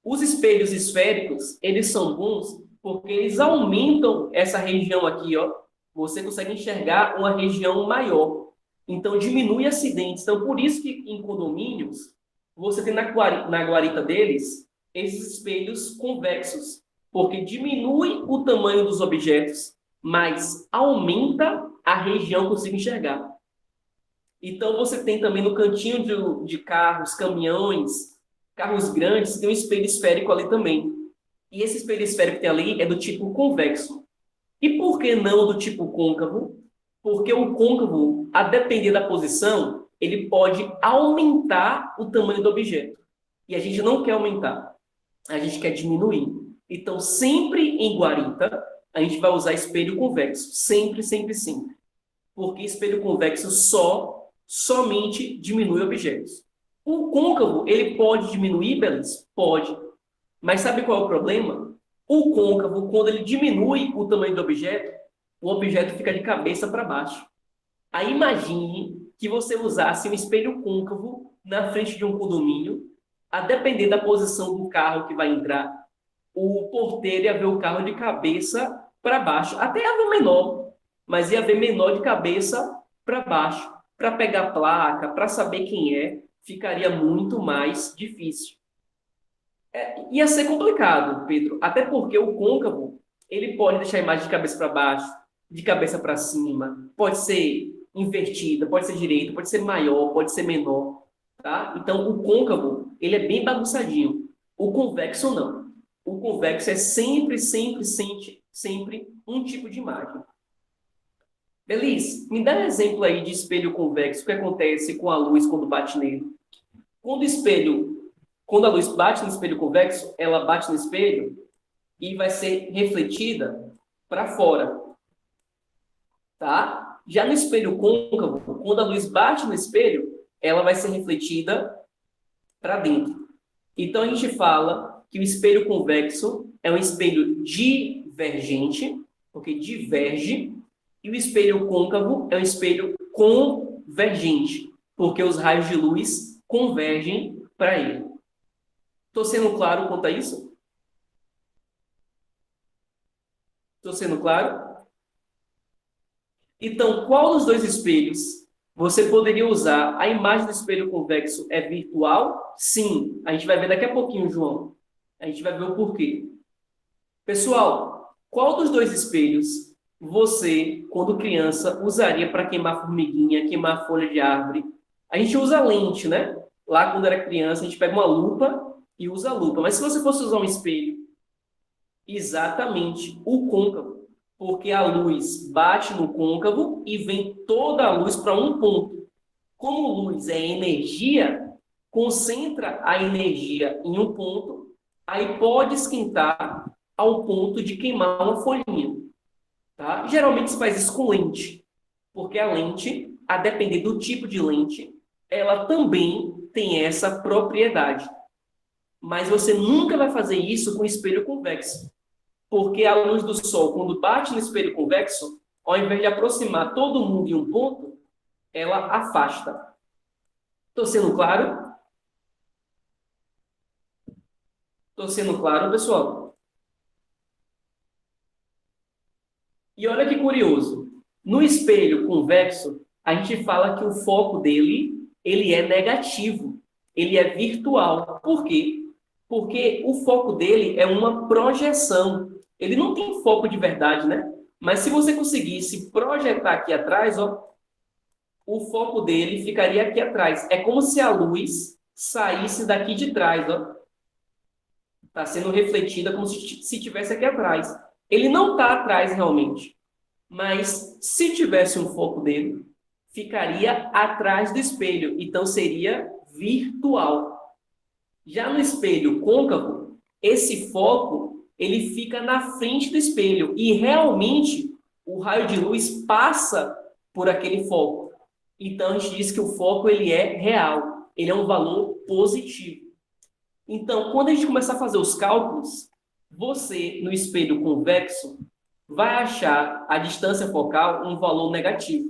Os espelhos esféricos, eles são bons porque eles aumentam essa região aqui, ó. Você consegue enxergar uma região maior. Então, diminui acidentes. Então, por isso que em condomínios, você tem na guarita deles esses espelhos convexos, porque diminui o tamanho dos objetos, mas aumenta a região que você consegue enxergar. Então, você tem também no cantinho de carros, caminhões, carros grandes, tem um espelho esférico ali também. E esse espelho esférico que tem ali é do tipo convexo. E por que não do tipo côncavo? Porque o côncavo, a depender da posição, ele pode aumentar o tamanho do objeto. E a gente não quer aumentar, a gente quer diminuir. Então, sempre em guarita, a gente vai usar espelho convexo. Sempre, sempre, sempre. Porque espelho convexo somente diminui objetos. O côncavo, ele pode diminuir, Belis? Pode. Mas sabe qual é o problema? O côncavo, quando ele diminui o tamanho do objeto, o objeto fica de cabeça para baixo. Aí imagine que você usasse um espelho côncavo na frente de um condomínio, a depender da posição do carro que vai entrar, o porteiro ia ver o carro de cabeça para baixo. Até ia ver menor, mas ia ver menor de cabeça para baixo. Para pegar placa, para saber quem é, ficaria muito mais difícil. Ia ser complicado, Pedro, até porque o côncavo, ele pode deixar a imagem de cabeça para baixo, de cabeça para cima, pode ser invertida, pode ser direita, pode ser maior, pode ser menor, tá? Então, o côncavo, ele é bem bagunçadinho. O convexo, não. O convexo é sempre, sempre, sempre, sempre um tipo de imagem. Belis, me dá um exemplo aí de espelho convexo, o que acontece com a luz quando bate nele. Quando a luz bate no espelho convexo, ela bate no espelho e vai ser refletida para fora, tá? Já no espelho côncavo, quando a luz bate no espelho, ela vai ser refletida para dentro. Então, a gente fala que o espelho convexo é um espelho divergente, porque diverge, e o espelho côncavo é um espelho convergente, porque os raios de luz convergem para ele. Estou sendo claro quanto a isso? Estou sendo claro? Então, qual dos dois espelhos Você poderia usar a imagem do espelho convexo é virtual? Sim. A gente vai ver daqui a pouquinho, João. A gente vai ver o porquê. Pessoal, qual dos dois espelhos você, quando criança, usaria para queimar formiguinha, queimar folha de árvore? A gente usa lente, né? Lá, quando era criança, a gente pega uma lupa e usa a lupa. Mas se você fosse usar um espelho, exatamente o côncavo, porque a luz bate no côncavo e vem toda a luz para um ponto. Como luz é energia, concentra a energia em um ponto, aí pode esquentar ao ponto de queimar uma folhinha. Tá? Geralmente se faz isso com lente, porque a lente, a depender do tipo de lente, ela também tem essa propriedade. Mas você nunca vai fazer isso com espelho convexo, porque a luz do sol, quando bate no espelho convexo, ao invés de aproximar todo mundo em um ponto, ela afasta. Estou sendo claro? Estou sendo claro, pessoal? E olha que curioso. No espelho convexo, a gente fala que o foco dele, ele é negativo. Ele é virtual. Por quê? Porque o foco dele é uma projeção. Ele não tem foco de verdade, né? Mas se você conseguisse projetar aqui atrás, ó, o foco dele ficaria aqui atrás. É como se a luz saísse daqui de trás, ó. Está sendo refletida como se estivesse aqui atrás. Ele não está atrás realmente. Mas se tivesse um foco dele, ficaria atrás do espelho. Então seria virtual. Já no espelho côncavo, esse foco ele fica na frente do espelho. E realmente o raio de luz passa por aquele foco. Então a gente diz que o foco ele é real. Ele é um valor positivo. Então, quando a gente começar a fazer os cálculos, você, no espelho convexo, vai achar a distância focal um valor negativo.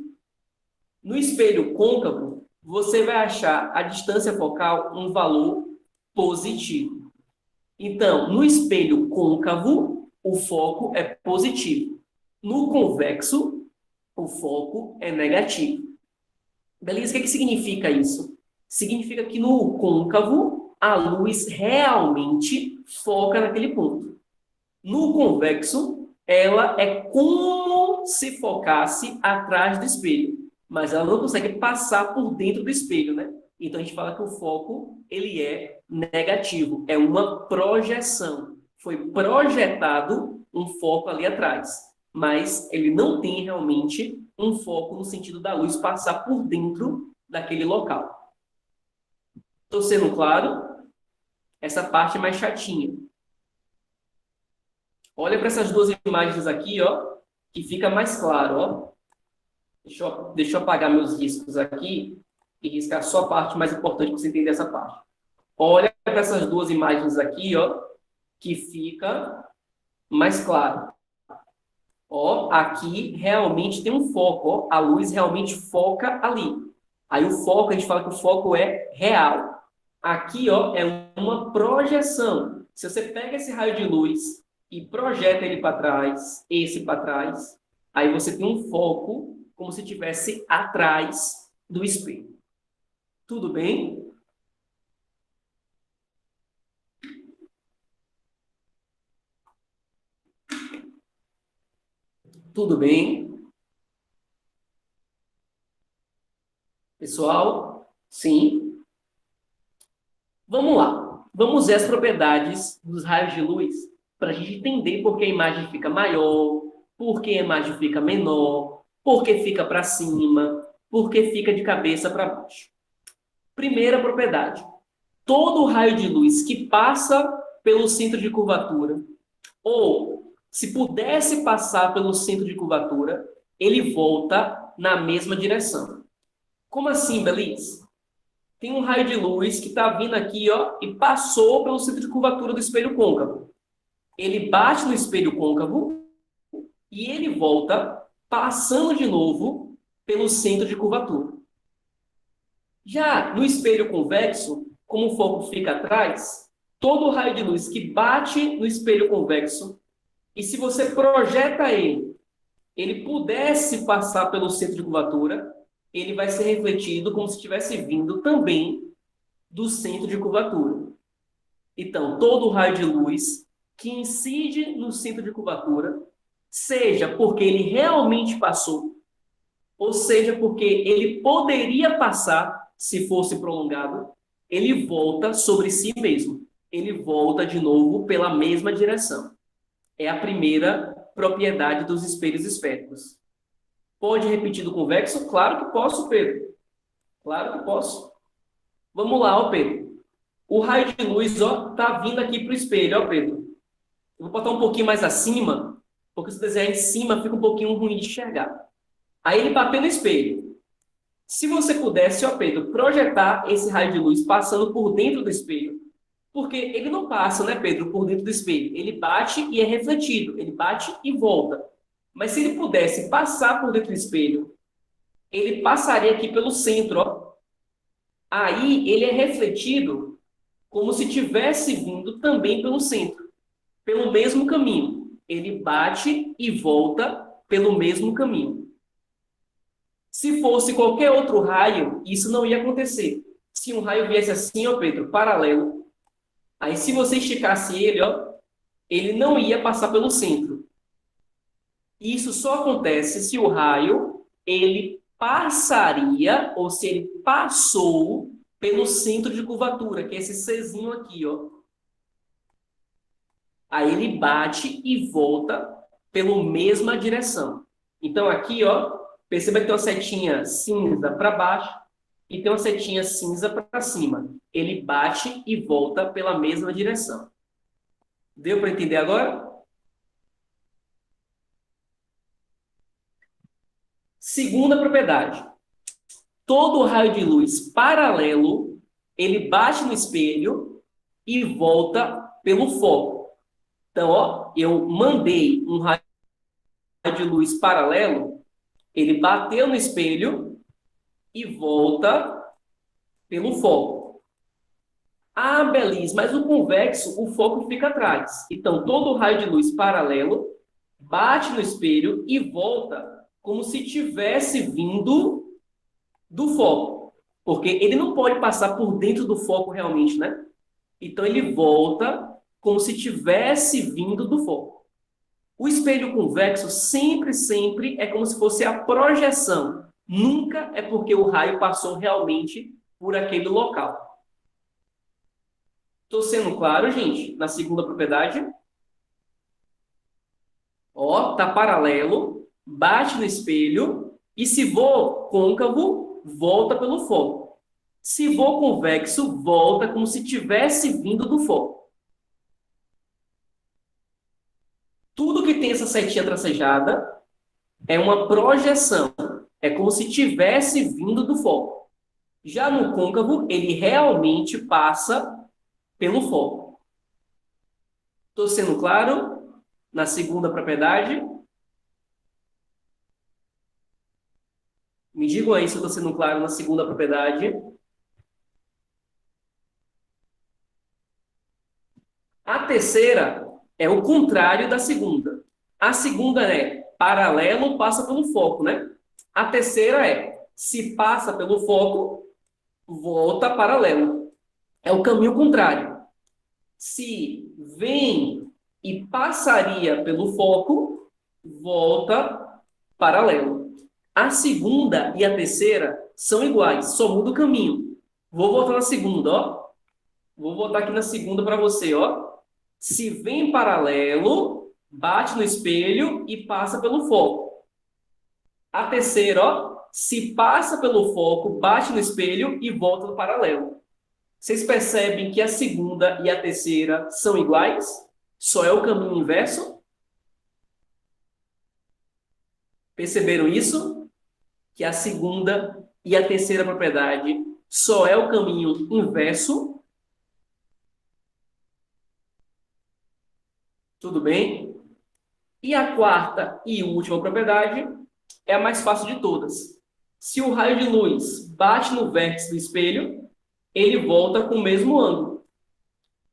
No espelho côncavo, você vai achar a distância focal um valor positivo. Então, no espelho côncavo, o foco é positivo. No convexo, o foco é negativo. Beleza? O que significa isso? Significa que no côncavo, a luz realmente foca naquele ponto. No convexo, ela é como se focasse atrás do espelho, mas ela não consegue passar por dentro do espelho, né? Então a gente fala que o foco ele é negativo, é uma projeção. Foi projetado um foco ali atrás, mas ele não tem realmente um foco no sentido da luz passar por dentro daquele local. Estou sendo claro? Essa parte é mais chatinha. Olha para essas duas imagens aqui, ó, que fica mais claro, ó. Deixa eu apagar meus riscos aqui e riscar só a parte mais importante para você entender essa parte. Olha para essas duas imagens aqui, ó, que fica mais claro. Ó, aqui realmente tem um foco, ó, a luz realmente foca ali. Aí o foco, a gente fala que o foco é real. Aqui, ó, é uma projeção. Se você pega esse raio de luz e projeta ele para trás, esse para trás, aí você tem um foco como se estivesse atrás do espelho. Tudo bem? Tudo bem? Pessoal? Sim? Vamos lá. Vamos ver as propriedades dos raios de luz para a gente entender por que a imagem fica maior, por que a imagem fica menor, por que fica para cima, por que fica de cabeça para baixo. Primeira propriedade. Todo raio de luz que passa pelo centro de curvatura, ou se pudesse passar pelo centro de curvatura, ele volta na mesma direção. Como assim, Beliz? Tem um raio de luz que está vindo aqui, ó, e passou pelo centro de curvatura do espelho côncavo. Ele bate no espelho côncavo e ele volta passando de novo pelo centro de curvatura. Já no espelho convexo, como o foco fica atrás, todo raio de luz que bate no espelho convexo, e se você projeta ele, ele pudesse passar pelo centro de curvatura, ele vai ser refletido como se tivesse vindo também do centro de curvatura. Então, todo raio de luz que incide no centro de curvatura, seja porque ele realmente passou, ou seja porque ele poderia passar se fosse prolongado, ele volta sobre si mesmo. Ele volta de novo pela mesma direção. É a primeira propriedade dos espelhos esféricos. Pode repetir do convexo? Claro que posso, Pedro. Claro que posso. Vamos lá, ó, Pedro. O raio de luz, ó, tá vindo aqui para o espelho, ó, Pedro. Eu vou botar um pouquinho mais acima, porque se desenhar em cima fica um pouquinho ruim de enxergar. Aí ele bateu no espelho. Se você pudesse, ó, Pedro, projetar esse raio de luz passando por dentro do espelho, porque ele não passa, né, Pedro, por dentro do espelho. Ele bate e é refletido. Ele bate e volta. Mas se ele pudesse passar por dentro do espelho, ele passaria aqui pelo centro, ó. Aí ele é refletido como se tivesse vindo também pelo centro, pelo mesmo caminho. Ele bate e volta pelo mesmo caminho. Se fosse qualquer outro raio, isso não ia acontecer. Se um raio viesse assim, ó, Pedro, paralelo, aí se você esticasse ele, ó, ele não ia passar pelo centro. Isso só acontece se o raio ele passaria, ou se ele passou pelo centro de curvatura, que é esse Czinho aqui, ó. Aí ele bate e volta pela mesma direção. Então aqui, ó, perceba que tem uma setinha cinza para baixo e tem uma setinha cinza para cima. Ele bate e volta pela mesma direção. Deu para entender agora? Segunda propriedade. Todo raio de luz paralelo, ele bate no espelho e volta pelo foco. Então, ó, eu mandei um raio de luz paralelo, ele bateu no espelho e volta pelo foco. Ah, Belis, mas o convexo, o foco fica atrás. Então, todo raio de luz paralelo bate no espelho e volta como se tivesse vindo do foco. Porque ele não pode passar por dentro do foco realmente, né? Então, ele volta como se tivesse vindo do foco. O espelho convexo sempre é como se fosse a projeção. Nunca é porque o raio passou realmente por aquele local. Estou sendo claro, gente, na segunda propriedade? Ó, tá paralelo, bate no espelho e se vou côncavo, volta pelo foco. Se vou convexo, volta como se tivesse vindo do foco. Tudo que tem essa setinha tracejada é uma projeção. É como se tivesse vindo do foco. Já no côncavo, ele realmente passa pelo foco. Estou sendo claro? Na segunda propriedade? Me digam aí se eu estou sendo claro na segunda propriedade. A terceira é o contrário da segunda. A segunda é paralelo, passa pelo foco, né? A terceira é se passa pelo foco, volta paralelo. É o caminho contrário. Se vem e passaria pelo foco, volta paralelo. A segunda e a terceira são iguais, só muda o caminho. Vou voltar na segunda, ó. Vou voltar aqui na segunda para você, ó. Se vem paralelo, bate no espelho e passa pelo foco. A terceira, ó, se passa pelo foco, bate no espelho e volta no paralelo. Vocês percebem que a segunda e a terceira são iguais? Só é o caminho inverso? Perceberam isso? Que a segunda e a terceira propriedade só é o caminho inverso? Tudo bem? E a quarta e última propriedade é a mais fácil de todas. Se o raio de luz bate no vértice do espelho, ele volta com o mesmo ângulo.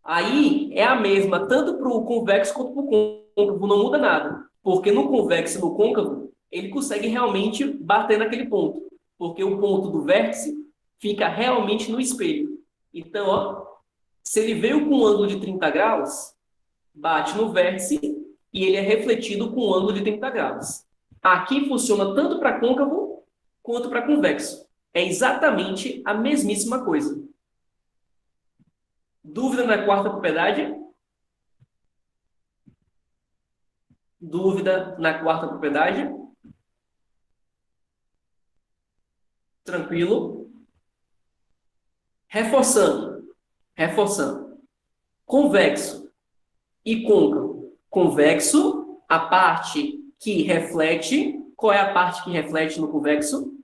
Aí é a mesma, tanto para o convexo quanto para o côncavo, não muda nada. Porque no convexo e no côncavo, ele consegue realmente bater naquele ponto. porque o ponto do vértice fica realmente no espelho. Então, ó, se ele veio com um ângulo de 30 graus, bate no vértice e ele é refletido com um ângulo de 30 graus. Aqui funciona tanto para côncavo quanto para convexo. É exatamente a mesmíssima coisa. Dúvida na quarta propriedade? Dúvida na quarta propriedade? Tranquilo? Reforçando. Convexo e côncavo. Convexo, a parte que reflete. Qual é a parte que reflete no convexo?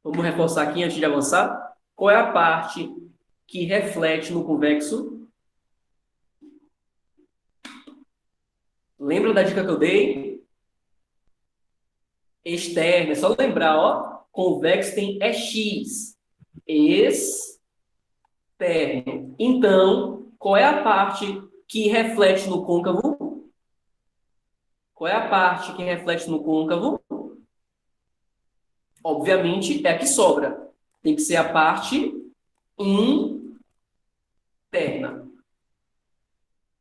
Vamos reforçar aqui antes de avançar. Qual é a parte que reflete no convexo? Lembra da dica que eu dei? Externa. É só lembrar, ó. Convexo tem EX. Externo. Então, qual é a parte que reflete no côncavo? Qual é a parte que reflete no côncavo? Obviamente, é a que sobra. Tem que ser a parte interna.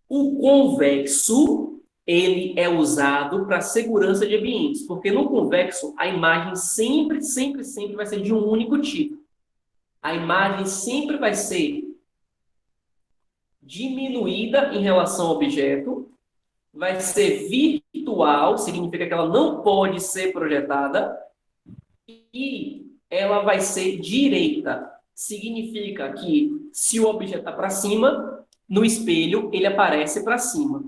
O convexo, ele é usado para segurança de ambientes, porque no convexo, a imagem sempre vai ser de um único tipo. A imagem sempre vai ser diminuída em relação ao objeto, vai ser virtual, significa que ela não pode ser projetada, e ela vai ser direita. Significa que se o objeto está para cima, no espelho ele aparece para cima.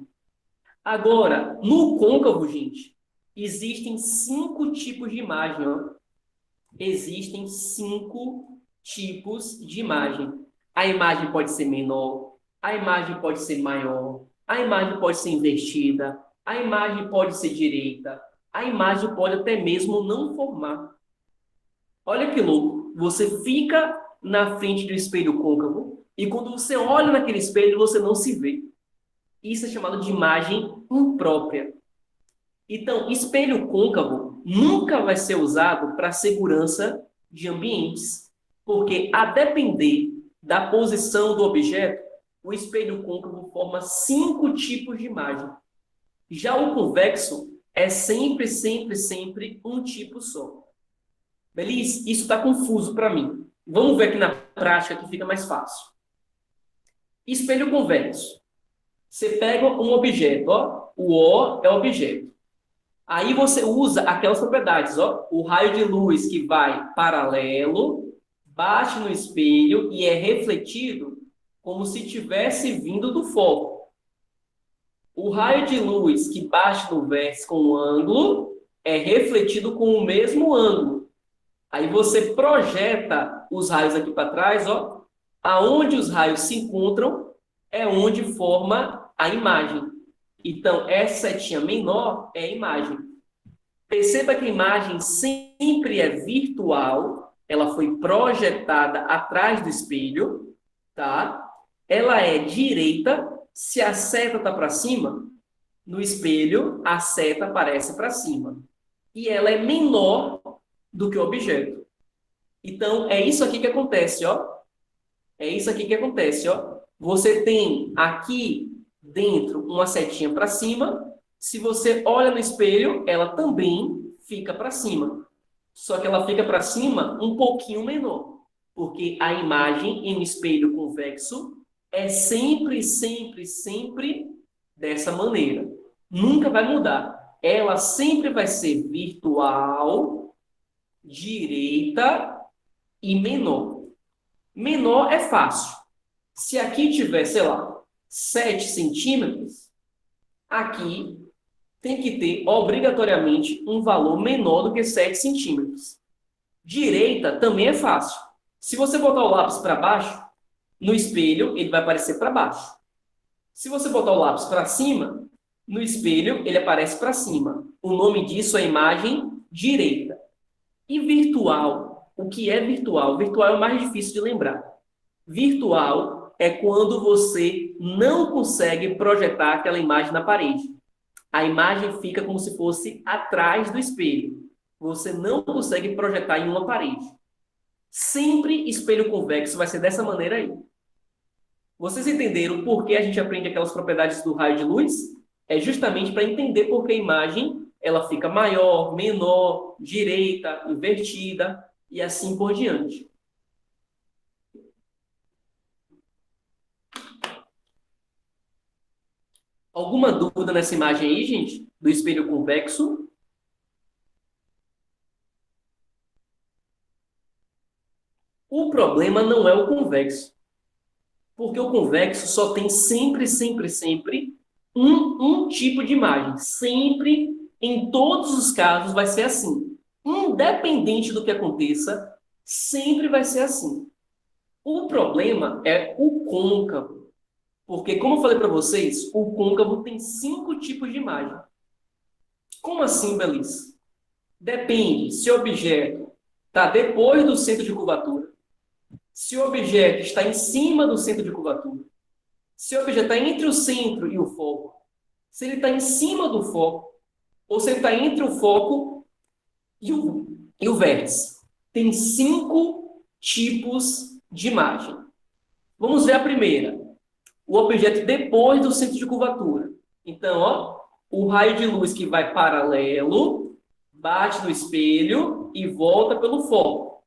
Agora, no côncavo, gente, existem 5 tipos de imagem. Ó. Existem 5 tipos de imagem. A imagem pode ser menor, a imagem pode ser maior, a imagem pode ser invertida, a imagem pode ser direita, a imagem pode até mesmo não formar. Olha que louco, você fica na frente do espelho côncavo e quando você olha naquele espelho, você não se vê. Isso é chamado de imagem imprópria. Então, espelho côncavo nunca vai ser usado para segurança de ambientes, porque a depender da posição do objeto, o espelho côncavo forma 5 tipos de imagem. Já o convexo é sempre um tipo só. Beleza? Isso está confuso para mim. Vamos ver aqui na prática que fica mais fácil. Espelho convexo. Você pega um objeto, ó, o O é o objeto. Aí você usa aquelas propriedades, ó, o raio de luz que vai paralelo, bate no espelho e é refletido como se tivesse vindo do foco. O raio de luz que bate no vértice com um ângulo é refletido com o mesmo ângulo. Aí você projeta os raios aqui para trás, ó, aonde os raios se encontram é onde forma a imagem. Então, essa setinha menor é a imagem. Perceba que a imagem sempre é virtual, ela foi projetada atrás do espelho, tá? Ela é direita, se a seta está para cima, no espelho, a seta aparece para cima. E ela é menor do que o objeto. Então, é isso aqui que acontece, ó. É isso aqui que acontece, ó. Você tem aqui dentro uma setinha para cima. Se você olha no espelho, ela também fica para cima. Só que ela fica para cima um pouquinho menor. Porque a imagem em um espelho convexo é sempre dessa maneira. Nunca vai mudar. Ela sempre vai ser virtual, direita e menor. Menor é fácil. Se aqui tiver, sei lá, 7 centímetros, aqui tem que ter obrigatoriamente um valor menor do que 7 centímetros. Direita também é fácil. Se você botar o lápis para baixo, no espelho ele vai aparecer para baixo. Se você botar o lápis para cima, no espelho ele aparece para cima. O nome disso é imagem direita. E virtual? O que é virtual? Virtual é o mais difícil de lembrar. Virtual é quando você não consegue projetar aquela imagem na parede. A imagem fica como se fosse atrás do espelho. você não consegue projetar em uma parede. Sempre espelho convexo vai ser dessa maneira aí. Vocês entenderam por que a gente aprende aquelas propriedades do raio de luz? É justamente para entender por que a imagem ela fica maior, menor, direita, invertida e assim por diante. Alguma dúvida nessa imagem aí, gente? Do espelho convexo? O problema não é o convexo. Porque o convexo só tem sempre um tipo de imagem. Sempre, em todos os casos, vai ser assim. Independente do que aconteça, sempre vai ser assim. O problema é o côncavo. Porque, como eu falei para vocês, o côncavo tem 5 tipos de imagem. Como assim, Belice? Depende se o objeto está depois do centro de curvatura, se o objeto está em cima do centro de curvatura, se o objeto está entre o centro e o foco, se ele está em cima do foco, ou se ele está entre o foco e o vértice. Tem 5 tipos de imagem. Vamos ver a primeira. O objeto depois do centro de curvatura. Então, ó, o raio de luz que vai paralelo, bate no espelho e volta pelo foco.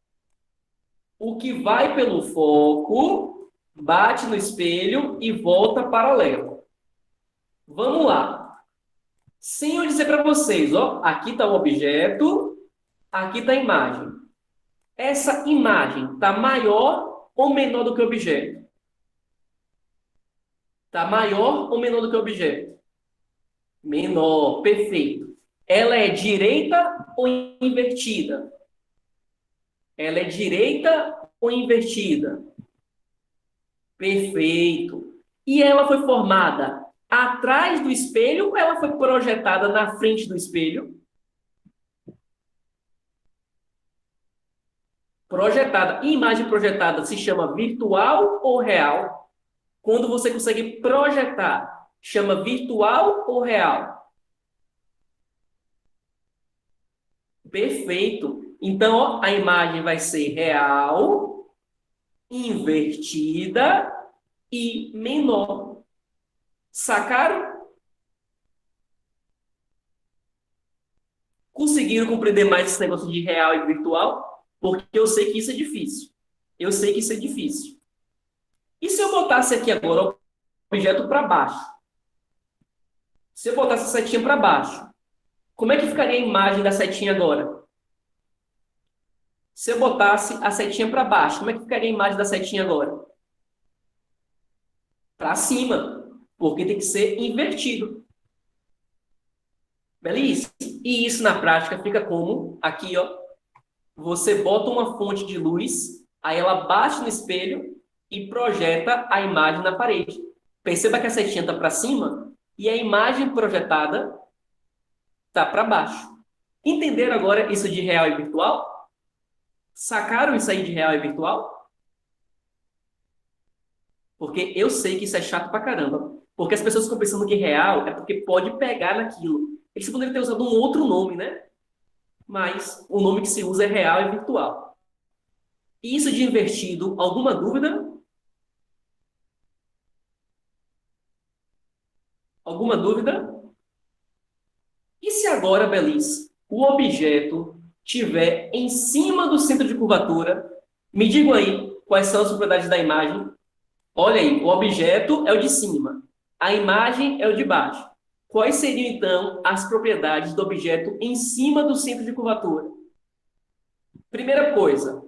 O que vai pelo foco, bate no espelho e volta paralelo. Vamos lá. Sem eu dizer para vocês, ó, aqui está o objeto, aqui está a imagem. Essa imagem está maior ou menor do que o objeto? Está maior ou menor do que o objeto? Menor, perfeito. Ela é direita ou invertida? Ela é direita ou invertida? Perfeito. E ela foi formada atrás do espelho ou ela foi projetada na frente do espelho? Projetada. E imagem projetada se chama virtual ou real? Quando você consegue projetar, chama virtual ou real? Perfeito. Então, ó, a imagem vai ser real, invertida e menor. Sacaram? Conseguiram compreender mais esse negócio de real e virtual? Porque eu sei que isso é difícil. Eu sei que isso é difícil. E se eu botasse aqui agora o objeto para baixo? Se eu botasse a setinha para baixo, como é que ficaria a imagem da setinha agora? Se eu botasse a setinha para baixo, como é que ficaria a imagem da setinha agora? Para cima, porque tem que ser invertido. Beleza? E isso na prática fica como? Aqui, ó. Você bota uma fonte de luz, aí ela bate no espelho e projeta a imagem na parede. Perceba que a setinha está para cima e a imagem projetada está para baixo. Entenderam agora isso de real e virtual? Sacaram isso aí de real e virtual? Porque eu sei que isso é chato pra caramba. Porque as pessoas ficam pensando que real é porque pode pegar naquilo. Eles poderiam ter usado um outro nome, né? Mas o nome que se usa é real e virtual. Isso de invertido, alguma dúvida? Alguma dúvida? E se agora, Beliz, o objeto estiver em cima do centro de curvatura? Me digam aí quais são as propriedades da imagem. Olha aí, o objeto é o de cima, a imagem é o de baixo. Quais seriam, então, as propriedades do objeto em cima do centro de curvatura? Primeira coisa,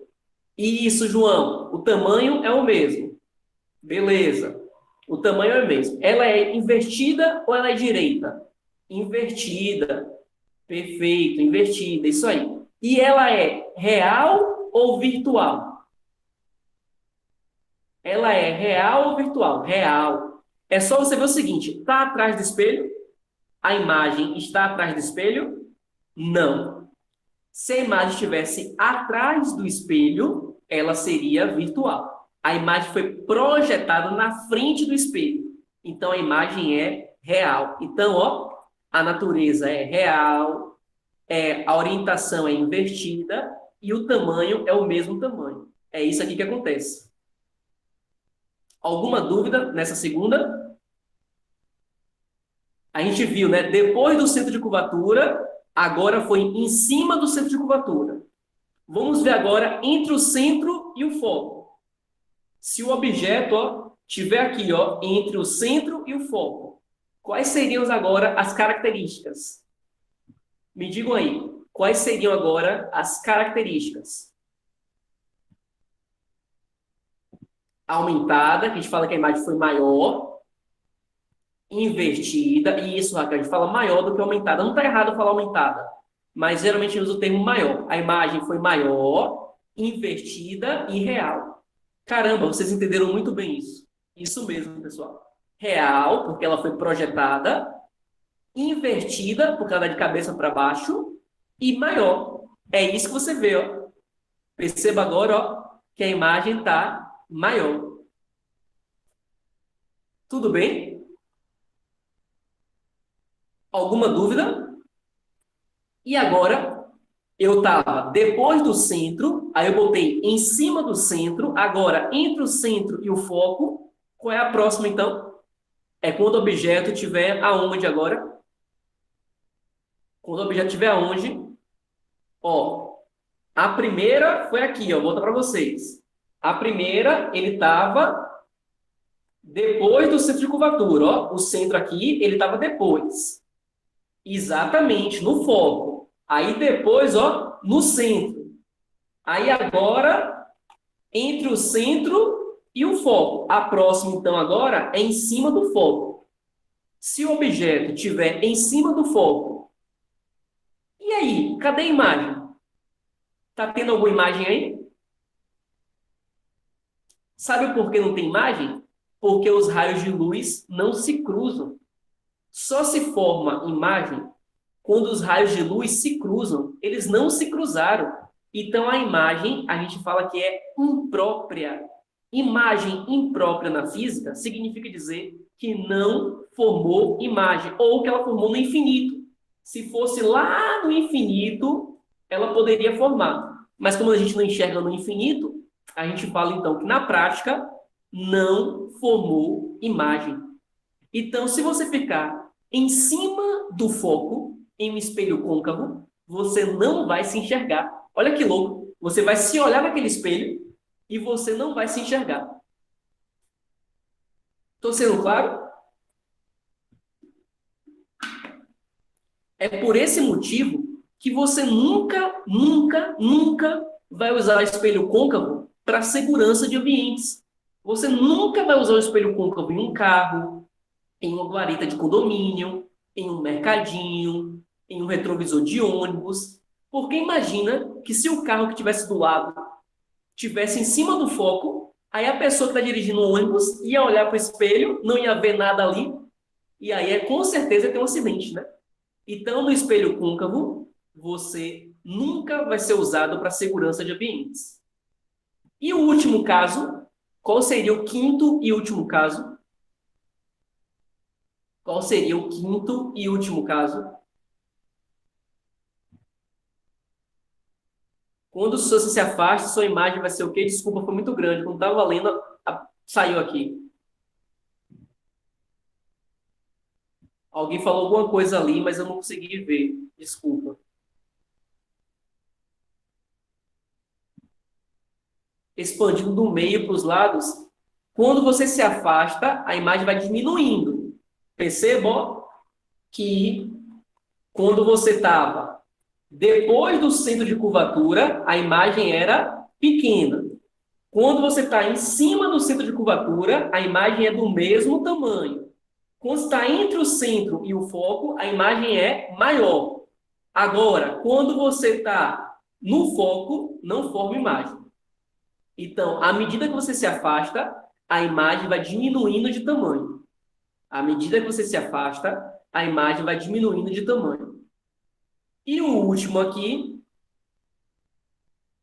isso, João, o tamanho é o mesmo. Beleza, o tamanho é o mesmo. Ela é invertida ou ela é direita? Invertida. Perfeito, invertida, isso aí. E ela é real ou virtual? Ela é real ou virtual? Real. É só você ver o seguinte, está atrás do espelho? A imagem está atrás do espelho? Não. Se a imagem estivesse atrás do espelho, ela seria virtual. A imagem foi projetada na frente do espelho. Então, a imagem é real. Então, ó, a natureza é real, a orientação é invertida e o tamanho é o mesmo tamanho. É isso aqui que acontece. Alguma dúvida nessa segunda? A gente viu, né? Depois do centro de curvatura, agora foi em cima do centro de curvatura. Vamos ver agora entre o centro e o foco. Se o objeto, ó, tiver aqui, ó, entre o centro e o foco, quais seriam agora as características? Me digam aí, quais seriam agora as características? Aumentada, que a gente fala que a imagem foi maior, invertida, e isso, Raquel, a gente fala maior do que aumentada. Não está errado falar aumentada, mas geralmente a gente usa o termo maior. A imagem foi maior, invertida e real. Caramba, vocês entenderam muito bem isso. Isso mesmo, pessoal. Real, porque ela foi projetada, invertida, porque ela é de cabeça para baixo, e maior. É isso que você vê, ó. Perceba agora, ó, que a imagem está maior. Tudo bem? Alguma dúvida? E agora, eu estava depois do centro, aí eu botei em cima do centro, agora entre o centro e o foco, qual é a próxima então? É quando o objeto estiver aonde agora? Quando o objeto estiver aonde? Ó, a primeira foi aqui, ó, vou voltar para vocês. A primeira, ele estava depois do centro de curvatura, ó. O centro aqui, ele estava depois. Exatamente, no foco. Aí depois, ó, no centro. Aí agora, entre o centro e o foco. A próxima, então, agora é em cima do foco. Se o objeto estiver em cima do foco, e aí? Cadê a imagem? Tá tendo alguma imagem aí? Sabe por que não tem imagem? Porque os raios de luz não se cruzam. Só se forma imagem quando os raios de luz se cruzam. Eles não se cruzaram. Então, a imagem, a gente fala que é imprópria. Imagem imprópria na física significa dizer que não formou imagem, ou que ela formou no infinito. Se fosse lá no infinito, ela poderia formar. Mas como a gente não enxerga no infinito, a gente fala, então, que na prática não formou imagem. Então, se você ficar em cima do foco, em um espelho côncavo, você não vai se enxergar. Olha que louco. Você vai se olhar naquele espelho e você não vai se enxergar. Estou sendo claro? É por esse motivo que você nunca, nunca, nunca vai usar espelho côncavo para segurança de ambientes. Você nunca vai usar o espelho côncavo em um carro, em uma guarita de condomínio, em um mercadinho, em um retrovisor de ônibus. Porque imagina que se o carro que estivesse do lado estivesse em cima do foco, aí a pessoa que está dirigindo o ônibus ia olhar para o espelho, não ia ver nada ali, e aí com certeza tem um acidente, né? Então, no espelho côncavo, você nunca vai ser usado para segurança de ambientes. E o último caso, qual seria o quinto e último caso? Qual seria o quinto e último caso? Quando você se afasta, sua imagem vai ser o quê? Desculpa, foi muito grande. Quando estava lendo, saiu aqui. Alguém falou alguma coisa ali, mas eu não consegui ver. Desculpa. Expandindo do meio para os lados. Quando você se afasta, a imagem vai diminuindo. Perceba que quando você estava depois do centro de curvatura, a imagem era pequena. Quando você está em cima do centro de curvatura, a imagem é do mesmo tamanho. Quando está entre o centro e o foco, a imagem é maior. Agora, quando você está no foco, não forma imagem. Então, à medida que você se afasta, a imagem vai diminuindo de tamanho. À medida que você se afasta, a imagem vai diminuindo de tamanho. E o último aqui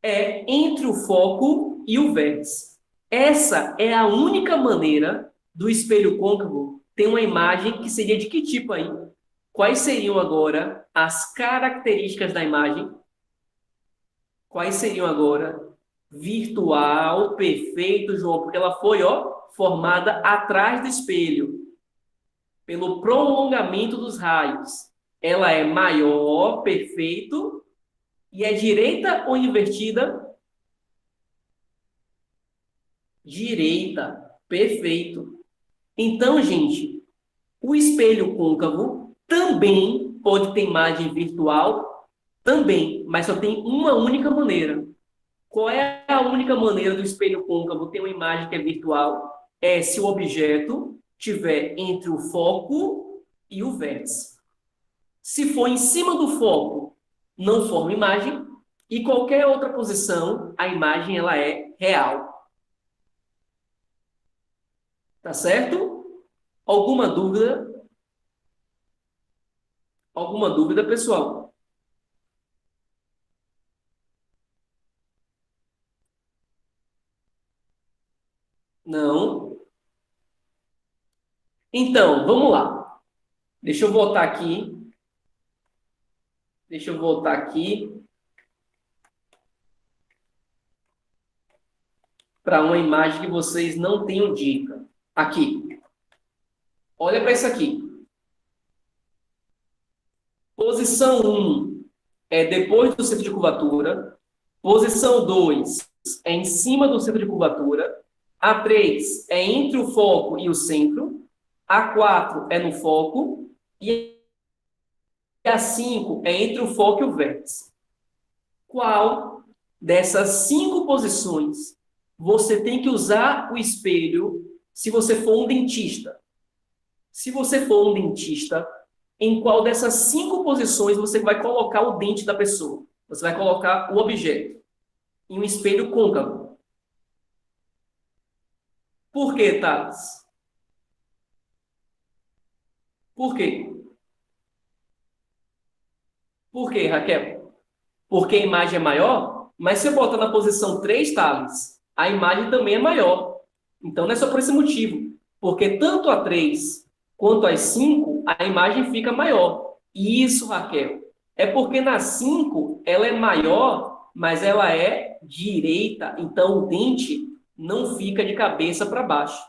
é entre o foco e o vértice. Essa é a única maneira do espelho côncavo ter uma imagem que seria de que tipo aí? Quais seriam agora as características da imagem? Quais seriam agora? Virtual, perfeito, João, porque ela foi, ó, formada atrás do espelho, pelo prolongamento dos raios. Ela é maior, perfeito, e é direita ou invertida? Direita, perfeito. Então, gente, o espelho côncavo também pode ter imagem virtual, também, mas só tem uma única maneira. Qual é a única maneira do espelho côncavo ter uma imagem que é virtual? É se o objeto estiver entre o foco e o vértice. Se for em cima do foco, não forma imagem, e qualquer outra posição, a imagem ela é real. Tá certo? Alguma dúvida? Alguma dúvida, pessoal? Não? Então, vamos lá. Deixa eu voltar aqui. Deixa eu voltar aqui para uma imagem que vocês não tenham dica. Aqui. Olha para isso aqui. Posição 1 é depois do centro de curvatura. Posição 2 é em cima do centro de curvatura. A 3 é entre o foco e o centro. A 4 é no foco. E a 5 é entre o foco e o vértice. Qual dessas 5 posições você tem que usar o espelho se você for um dentista? Se você for um dentista, em qual dessas 5 posições você vai colocar o dente da pessoa? Você vai colocar o objeto em um espelho côncavo. Por quê, Thales? Por quê? Por quê, Raquel? Porque a imagem é maior? Mas se eu botar na posição 3, Thales, a imagem também é maior. Então, não é só por esse motivo. Porque tanto a 3 quanto as 5, a imagem fica maior. Isso, Raquel. É porque na 5, ela é maior, mas ela é direita. Então, o dente não fica de cabeça para baixo.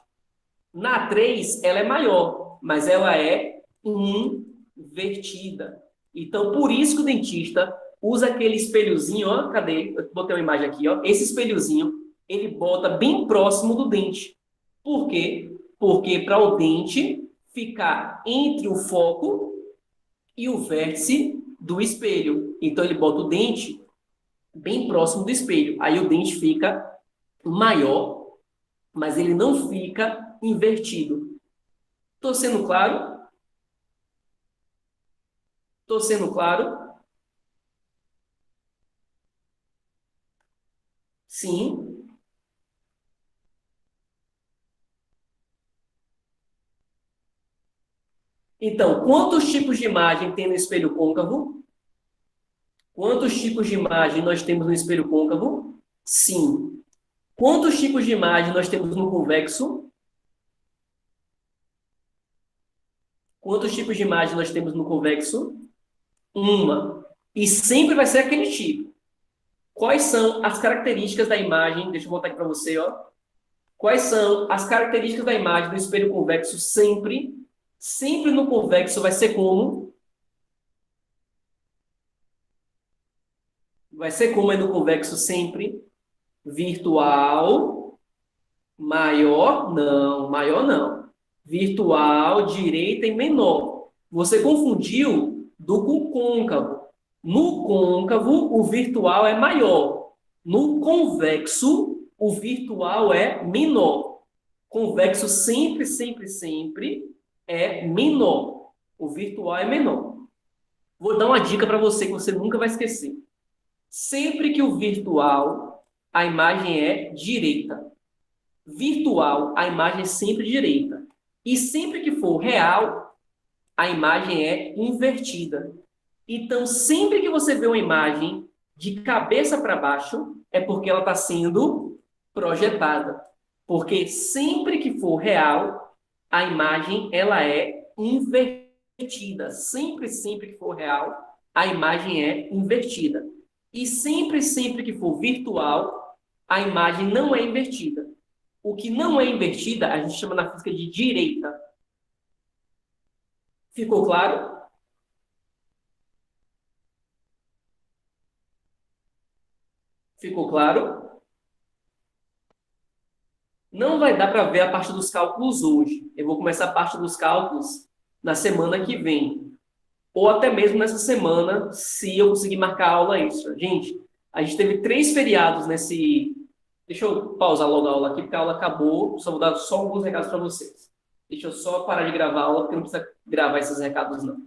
Na 3, ela é maior, mas ela é invertida. Então, por isso que o dentista usa aquele espelhozinho, ó, cadê? Eu botei uma imagem aqui, ó. Esse espelhozinho, ele bota bem próximo do dente. Por quê? Porque para o dente ficar entre o foco e o vértice do espelho. Então, ele bota o dente bem próximo do espelho. Aí o dente fica maior, mas ele não fica invertido. Estou sendo claro? Estou sendo claro? Sim. Então, quantos tipos de imagem tem no espelho côncavo? Quantos tipos de imagem nós temos no espelho côncavo? Sim. Quantos tipos de imagem nós temos no convexo? Quantos tipos de imagem nós temos no convexo? Uma. E sempre vai ser aquele tipo. Quais são as características da imagem? Deixa eu voltar aqui para você, ó. Quais são as características da imagem do espelho convexo sempre? Sempre no convexo vai ser como? Vai ser como é no convexo sempre? Virtual, maior? Não, maior não. Virtual, direita e menor. Você confundiu do com côncavo. No côncavo, o virtual é maior. No convexo, o virtual é menor. Convexo sempre, sempre, sempre é menor. O virtual é menor. Vou dar uma dica para você que você nunca vai esquecer. Sempre que o virtual, a imagem é direita. Virtual, a imagem é sempre direita. E sempre que for real, a imagem é invertida. Então, sempre que você vê uma imagem de cabeça para baixo, é porque ela está sendo projetada. Porque sempre que for real, a imagem ela é invertida. invertida. Sempre, sempre que for real, a imagem é invertida. E sempre, sempre que for virtual, a imagem não é invertida. O que não é invertida, a gente chama na física de direita. Ficou claro? Ficou claro? Não vai dar para ver a parte dos cálculos hoje. Eu vou começar a parte dos cálculos na semana que vem. Ou até mesmo nessa semana, se eu conseguir marcar a aula extra. Gente, a gente teve 3 feriados nesse. Deixa eu pausar logo a aula aqui, porque a aula acabou. Só vou dar só alguns recados para vocês. Deixa eu só parar de gravar a aula, porque não precisa gravar esses recados, não.